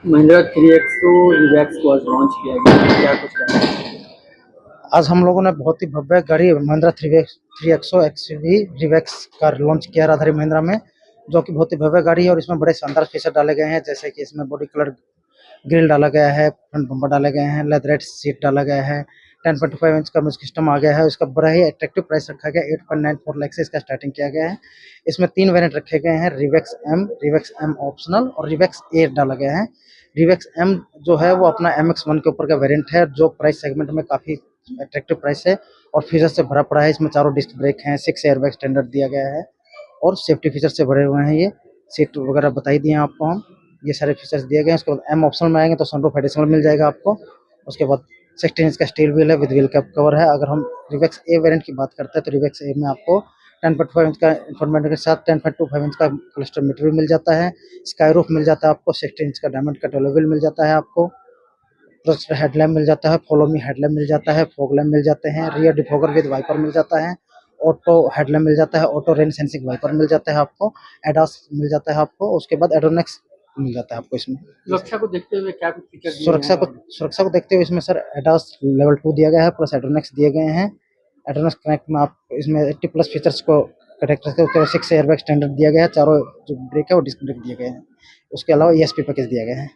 F: महिंद्रा 3X रेवेक्स को लॉन्च किया गया, क्या कुछ कहना है?
I: आज हम लोगों ने बहुत ही भव्य गाड़ी महिंद्रा 3X0 XUV रेवेक्स का लॉन्च किया राधा हरी महिंद्रा में, जो कि बहुत ही भव्य गाड़ी है। और इसमें बड़े शानदार फीचर डाले गए हैं, जैसे कि इसमें बॉडी कलर ग्रिल डाला गया है, फ्रंट बम्पर डाले गए हैं, लेदरेट सीट डाला गया है, 10.5 इंच का म्यूजिक सिस्टम आ गया है। इसका बड़ा ही अट्रैक्टिव प्राइस रखा गया, 8.94 लाख से इसका स्टार्टिंग किया गया है। इसमें 3 वेरिएंट रखे गए हैं, रिवेक्स M ऑप्शनल और रिवेक्स A डाला गया है। रिवेक्स M जो है वो अपना MX1 के ऊपर का वेरिएंट है, जो प्राइस सेगमेंट में काफ़ी अट्रैक्टिव प्राइस है और फीचर से भरा पड़ा है। इसमें 4 डिस्क ब्रेक हैं, 6 एयरबैग स्टैंडर्ड दिया गया है और सेफ्टी फीचर से भरे हुए हैं। ये सीट वगैरह बताई दिए हैं आपको हम, ये सारे फीचर्स दिए गए हैं। उसके बाद M ऑप्शनल में आएंगे तो सनरूफ एडिशनल मिल जाएगा आपको। उसके बाद 16 इंच का स्टील व्हील है, विद व्हील कैप कवर है। अगर हम रिवेक्स A वेरिएंट की बात करते हैं तो रिवेक्स A में आपको 10.5 इंच का इंफॉर्मेटर के साथ 10.25 इंच का क्लस्टर मीटर भी मिल जाता है, स्काई रूफ मिल जाता है आपको, 16 इंच का डायमंड का टेलो व्हील मिल जाता है आपको, प्लस हेडलैम्प मिल जाता है, फॉलो मी हेडलैम्प मिल जाता है, फॉग लैम्प मिल जाते हैं, रियर डिफॉगर विद वाइपर मिल जाता है, ऑटो हेडलैम्प मिल जाता है, ऑटो रेन सेंसिंग वाइपर मिल जाता है आपको, एडास मिल जाता है आपको। उसके बाद एडोनेक्स मिल जाता है आपको इसमें।
F: सुरक्षा को देखते हुए क्या कुछ फीचर?
I: सुरक्षा को देखते हुए इसमें सर एडास लेवल 2 दिया गया है, प्लस एडोनेक्स दिए गए हैं। एडोनेक्स कनेक्ट में आप इसमें 80+ फीचर्स को कनेक्ट करके उसके बाद 6 एयरबैग स्टैंडर्ड दिया गया है, चारों जो ब्रेक है वो डिस्क ब्रेक दिए गए हैं। उसके अलावा ESP पैकेज दिया गया है।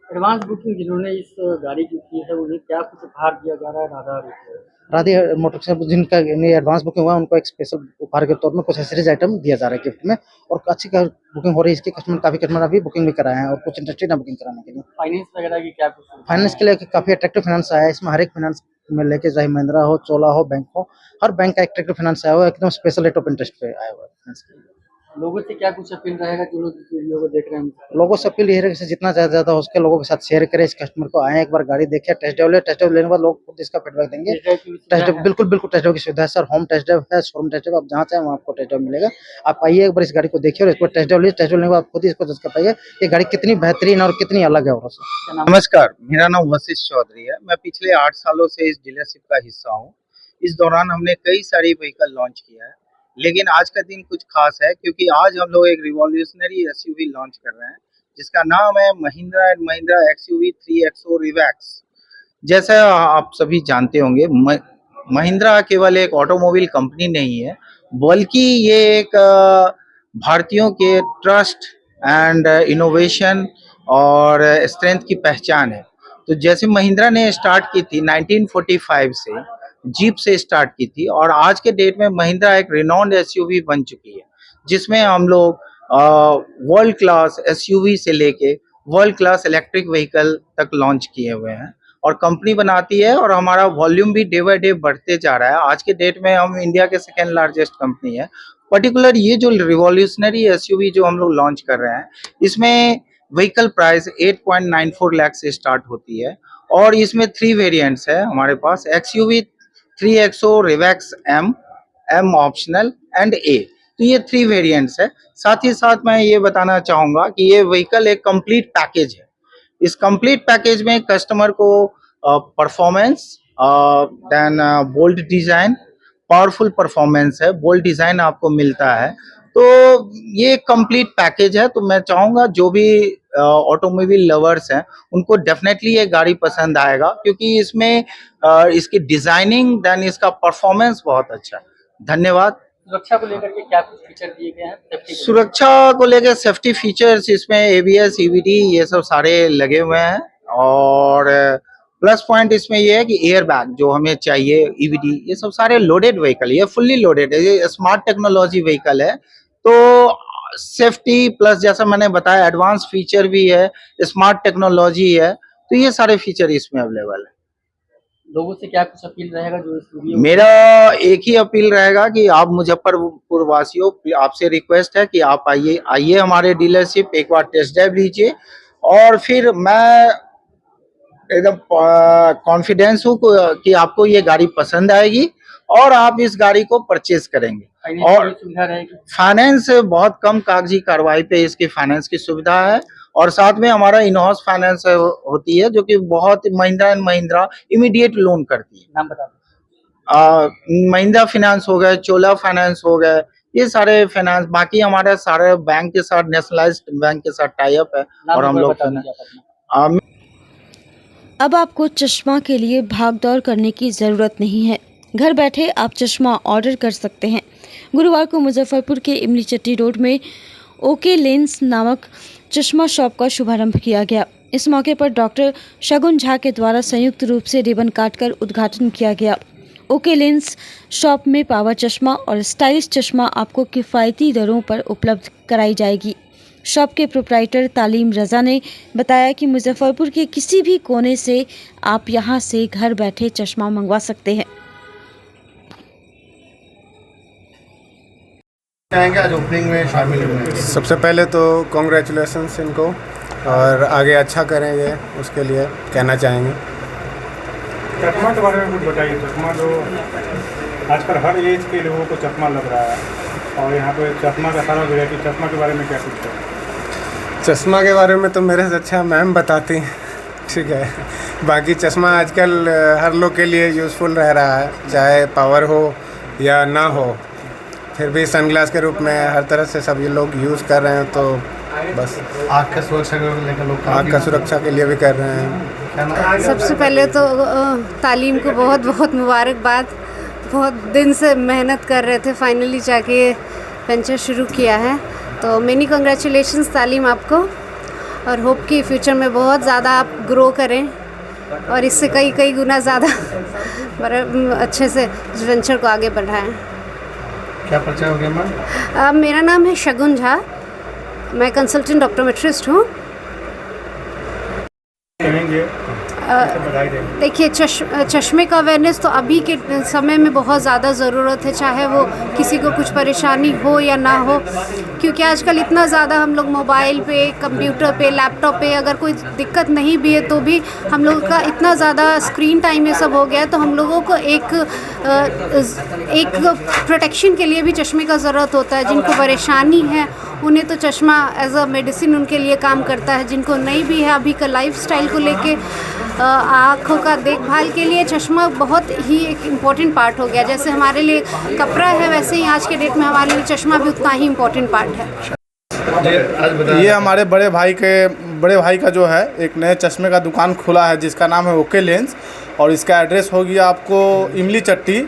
F: एडवांस बुकिंग जिन्होंने इस गाड़ी की है उन्हें क्या कुछ उपहार दिया जा रहा है
I: राधे मोटरसाइकिल जिनका एडवांस बुकिंग हुआ उनको एक स्पेशल उपहार के तौर में कुछ एसेसरीज आइटम दिया जा रहा है गिफ्ट में, और अच्छी बुकिंग हो रही है इसकी। काफ़ी कस्टमर अभी बुकिंग भी कराए हैं और कुछ इंटरेस्टेड है बुकिंग कराने के लिए।
F: फाइनेंस वगैरह की क्या कुछ?
I: फाइनेंस के लिए काफ़ी अट्रैक्टिव फाइनेंस आया है इसमें। हर एक फाइनेंस में लेके चाहे महिंद्रा हो, चोला हो, बैंक हो, हर बैंक का अट्रैक्टिव फाइनेंस आया हुआ है, एकदम स्पेशल रेट ऑफ इंटरेस्ट पे आया हुआ है।
F: लोगों से क्या कुछ अपील रहेगा जो लोग इस वीडियो को देख रहे हैं?
I: लोगों से अपील ये है कि जितना ज़्यादा हो उसके लोगों के साथ शेयर करें, इस कस्टमर को आए एक बार गाड़ी देखें, टेस्ट ड्राइव लेने के बाद लोग खुद इसका फीडबैक देंगे। टेस्ट ड्राइव बिल्कुल टेस्ट ड्राइव की सुविधा है सर, होम टेस्ट ड्राइव है, शोरूम टेस्ट ड्राइव, आप जहाँ चाहें वहाँ आपको टेस्ट ड्राइव मिलेगा। आप आइए एक बार इस गाड़ी को देखिए और इसको टेस्ट ड्राइव लीजिए। टेस्ट ड्राइव लेने के बाद खुद ही इसको जज कर पाइए ये गाड़ी कितनी बेहतरीन और कितनी अलग है। और
M: नमस्कार, मेरा नाम वशिष्ठ चौधरी है। मैं पिछले 8 सालों से इस डीलरशिप का हिस्सा हूँ। इस दौरान हमने कई सारी व्हीकल लॉन्च किया है, लेकिन आज का दिन कुछ खास है क्योंकि आज हम लोग एक रिवॉल्यूशनरी SUV लॉन्च कर रहे हैं जिसका नाम है Mahindra and Mahindra XUV 3X0 रेवेक्स। जैसा आप सभी जानते होंगे, महिंद्रा केवल एक ऑटोमोबाइल कंपनी नहीं है, बल्कि ये एक भारतीयों के ट्रस्ट एंड इनोवेशन और स्ट्रेंथ की पहचान है। तो जैसे महिंद्रा ने स्टार्ट की थी 1945 से, जीप से स्टार्ट की थी, और आज के डेट में महिंद्रा एक रिनॉन्ड एसयूवी बन चुकी है, जिसमें हम लोग वर्ल्ड क्लास एसयूवी से लेके वर्ल्ड क्लास इलेक्ट्रिक व्हीकल तक लॉन्च किए हुए हैं, और कंपनी बनाती है, और हमारा वॉल्यूम भी डे बाय डे बढ़ते जा रहा है। आज के डेट में हम इंडिया के सेकेंड लार्जेस्ट कंपनी है। पर्टिकुलर ये जो रिवॉल्यूशनरी एसयूवी जो हम लोग लॉन्च कर रहे हैं, इसमें व्हीकल प्राइस 8.94 लाख से स्टार्ट होती है, और इसमें 3 वेरिएंट्स है हमारे पास, XUV 3XO, Revx M, M optional and A. तो ये 3 वेरिएंट्स है। साथ ही साथ मैं ये बताना चाहूँगा कि ये व्हीकल एक कंप्लीट पैकेज है। इस कंप्लीट पैकेज में कस्टमर को performance, then bold design, powerful performance है, बोल्ड डिज़ाइन आपको मिलता है। तो ये कंप्लीट पैकेज है। तो मैं चाहूँगा जो भी ऑटोमोबाइल लवर्स हैं उनको डेफिनेटली ये गाड़ी पसंद आएगा, क्योंकि इसमें इसकी डिज़ाइनिंग देन इसका परफॉर्मेंस बहुत अच्छा है। धन्यवाद।
F: सुरक्षा को लेकर के क्या कुछ फीचर दिए गए हैं?
M: सुरक्षा को लेकर सेफ्टी फीचर्स इसमें ABS, EBD ये सब सारे लगे हुए हैं, और प्लस पॉइंट इसमें ये है कि एयर बैग जो हमें चाहिए, EBD, ये सब सारे लोडेड व्हीकल, ये फुल्ली लोडेड है, ये स्मार्ट टेक्नोलॉजी व्हीकल है। तो सेफ्टी प्लस जैसा मैंने बताया एडवांस फीचर भी है, स्मार्ट टेक्नोलॉजी है, तो ये सारे फीचर इसमें अवेलेबल है।
F: लोगों से क्या कुछ अपील रहेगा जो इस वीडियो?
M: मेरा एक ही अपील रहेगा कि आप मुजफ्फरपुर वासियों, आपसे रिक्वेस्ट है कि आप आइए हमारे डीलरशिप, एक बार टेस्ट ड्राइव लीजिए, और फिर मैं एकदम कॉन्फिडेंस हूँ कि आपको ये गाड़ी पसंद आएगी और आप इस गाड़ी को परचेज करेंगे। और
F: सुविधा रहेगी,
M: फाइनेंस बहुत कम कागजी कार्रवाई पे इसकी फाइनेंस की सुविधा है, और साथ में हमारा इन हाउस फाइनेंस होती है, जो कि बहुत Mahindra and Mahindra immediate loan करती है।
F: नाम बता दो।
M: महिंद्रा फाइनेंस हो गए, चोला फाइनेंस हो गए, ये सारे फाइनेंस, बाकी हमारे सारे बैंक के साथ, नेशनलाइज्ड बैंक के साथ टाई अप है, और हम लोग
B: अब आपको चश्मा के लिए भागदौड़ करने की ज़रूरत नहीं है। घर बैठे आप चश्मा ऑर्डर कर सकते हैं। गुरुवार को मुजफ्फरपुर के इमली चट्टी रोड में ओके लेंस नामक चश्मा शॉप का शुभारंभ किया गया। इस मौके पर डॉक्टर शगुन झा के द्वारा संयुक्त रूप से रिबन काटकर उद्घाटन किया गया। ओके लेंस शॉप में पावर चश्मा और स्टाइलिश चश्मा आपको किफ़ायती दरों पर उपलब्ध कराई जाएगी। शॉप के प्रोप्राइटर तालीम रज़ा ने बताया कि मुजफ्फरपुर के किसी भी कोने से आप यहां से घर बैठे चश्मा मंगवा सकते हैं।
N: आज ओपनिंग में शामिल हुए।
O: सबसे पहले तो कॉन्ग्रेचुलेशंस इनको, और आगे अच्छा करेंगे उसके लिए कहना चाहेंगे।
P: चश्मा के बारे में कुछ बताइए। चश्मा जो आजकल हर एज के लोगों को चश्मा लग रहा है, और यहाँ पे चश्मा का सारा वैरायटी, चश्मा के बारे में क्या कुछ है?
O: चश्मा के बारे में तो मेरे से अच्छा मैम बताती हैं, ठीक है। बाकी चश्मा आजकल हर लोग के लिए यूज़फुल रह रहा है, चाहे पावर हो या ना हो, फिर भी सनग्लास के रूप में हर तरह से सभी लोग यूज़ कर रहे हैं। तो बस
N: आँख का सुरक्षा के लेकर लोग,
O: आँख का सुरक्षा के लिए भी कर रहे हैं।
Q: सबसे पहले तो तालीम को बहुत बहुत मुबारकबाद। बहुत दिन से मेहनत कर रहे थे, फाइनली जाके वेंचर शुरू किया है, तो मेनी कंग्रेचुलेशंस तालीम आपको, और होप कि फ्यूचर में बहुत ज़्यादा आप ग्रो करें और इससे कई गुना ज़्यादा अच्छे से वेंचर को आगे बढ़ाएं।
N: क्या परिचय हो गया मैम?
Q: मेरा नाम है शगुन झा, मैं कंसल्टेंट ऑप्टोमेट्रिस्ट हूँ। देखिए, चश्मे का अवेयरनेस तो अभी के समय में बहुत ज़्यादा ज़रूरत है, चाहे वो किसी को कुछ परेशानी हो या ना हो, क्योंकि आजकल इतना ज़्यादा हम लोग मोबाइल पे, कंप्यूटर पे, लैपटॉप पे अगर कोई दिक्कत नहीं भी है तो भी हम लोगों का इतना ज़्यादा स्क्रीन टाइम ये सब हो गया है, तो हम लोगों को एक प्रोटेक्शन के लिए भी चश्मे का ज़रूरत होता है। जिनको परेशानी है उन्हें तो चश्मा एज अ मेडिसिन उनके लिए काम करता है, जिनको नहीं भी है अभी का लाइफस्टाइल को लेके आँखों का देखभाल के लिए चश्मा बहुत ही एक इम्पॉर्टेंट पार्ट हो गया। जैसे हमारे लिए कपड़ा है, वैसे ही आज के डेट में हमारे लिए चश्मा भी उतना ही इम्पॉर्टेंट पार्ट है।
N: ये हमारे बड़े भाई का जो है एक नए चश्मे का दुकान खुला है जिसका नाम है ओके लेंस, और इसका एड्रेस होगी आपको इमली चट्टी,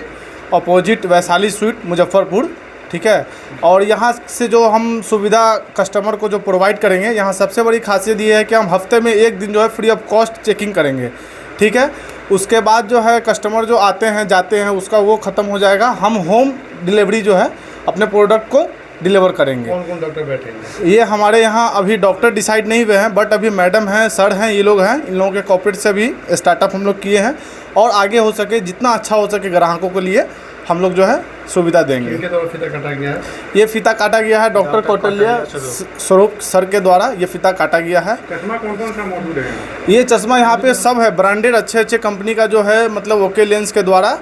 N: अपोजिट वैशाली स्वीट, मुजफ्फरपुर। ठीक है। और यहाँ से जो हम सुविधा कस्टमर को जो प्रोवाइड करेंगे, यहाँ सबसे बड़ी खासियत ये है कि हम हफ्ते में एक दिन जो है फ्री ऑफ कॉस्ट चेकिंग करेंगे, ठीक है। उसके बाद जो है कस्टमर जो आते हैं जाते हैं उसका वो ख़त्म हो जाएगा। हम होम डिलीवरी जो है अपने प्रोडक्ट को डिलीवर करेंगे।
P: कौन कौन डॉक्टर बैठे हैं?
N: ये हमारे यहाँ अभी डॉक्टर डिसाइड नहीं हुए हैं, बट अभी मैडम हैं, सर हैं, ये लोग हैं। इन लोगों के कॉर्पोरेट से भी स्टार्टअप हम लोग किए हैं और आगे हो सके जितना अच्छा हो सके ग्राहकों के लिए हम लोग जो है सुविधा देंगे।
P: इनके द्वारा फीता काटा गया है?
N: ये फीता काटा गया है डॉक्टर कौटल्या स्वरूप सर के द्वारा ये फीता काटा गया है।
P: चश्मा कौन कौन सा मौजूद है?
N: ये चश्मा यहाँ पे सब है, ब्रांडेड अच्छे कंपनी का जो है, मतलब ओके लेंस के द्वारा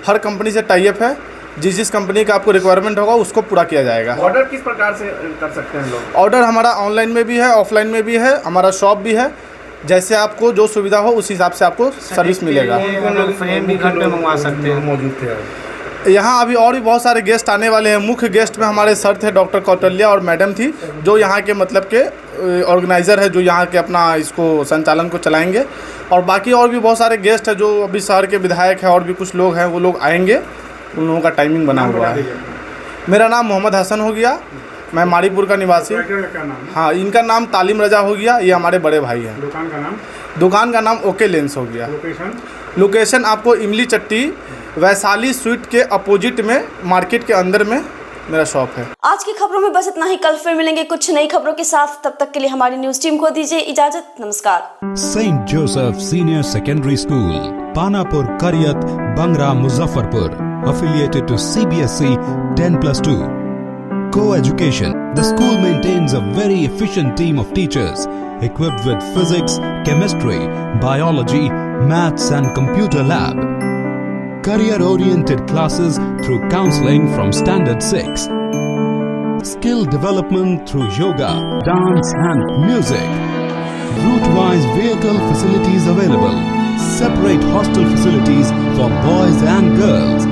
N: हर कंपनी से टाई अप है। जिस कंपनी का आपको रिक्वायरमेंट होगा उसको पूरा किया जाएगा।
P: ऑर्डर किस प्रकार से कर सकते हैं लोग?
N: ऑर्डर हमारा ऑनलाइन में भी है, ऑफलाइन में भी है, हमारा शॉप भी है। जैसे आपको जो सुविधा हो उस हिसाब से आपको सर्विस मिलेगा।
P: फ्रेम भी घर पे मंगवा सकते हैं? मौजूद थे
N: यहाँ अभी और भी बहुत सारे गेस्ट आने वाले हैं। मुख्य गेस्ट में हमारे सर थे, डॉक्टर कौटल्या और मैडम थी, जो यहाँ के मतलब के ऑर्गेनाइज़र है, जो यहाँ के अपना इसको संचालन को चलाएंगे। और बाकी और भी बहुत सारे गेस्ट हैं जो अभी शहर के विधायक हैं और भी कुछ लोग हैं, वो लोग आएंगे। उन लोगों का टाइमिंग बना हुआ है। मेरा नाम मोहम्मद हसन हो गया, मैं माड़ीपुर का निवासी। हाँ, इनका नाम तालिम रजा हो गया, ये हमारे बड़े भाई हैं।
P: दुकान का नाम?
N: दुकान का नाम ओके लेंस हो गया। लोकेशन आपको इमली चट्टी वैशाली स्वीट के अपोजिट में, मार्केट के अंदर में मेरा शॉप है।
B: आज की खबरों में बस इतना ही। कल फिर मिलेंगे कुछ नई खबरों के साथ। तब तक के लिए हमारी न्यूज टीम को दीजिए इजाजत। नमस्कार।
R: Saint Joseph senior secondary school, Panapur, Kariyat, Bangra, Muzaffarpur, affiliated to CBSE 10+2. Co-education. The school maintains a very efficient team of teachers equipped with physics, chemistry, biology, maths and computer lab. Career-oriented classes through counseling from Standard 6. Skill development through yoga, dance and music. Route-wise vehicle facilities available. Separate hostel facilities for boys and girls.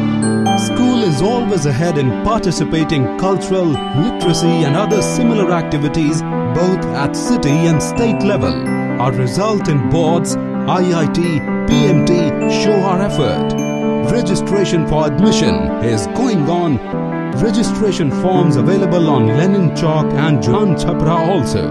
R: School is always ahead in participating cultural, literacy and other similar activities both at city and state level. Our result in boards, IIT, PMT show our effort. Registration for admission is going on. Registration forms available on Lenin Chalk and Jalan Chhapra also.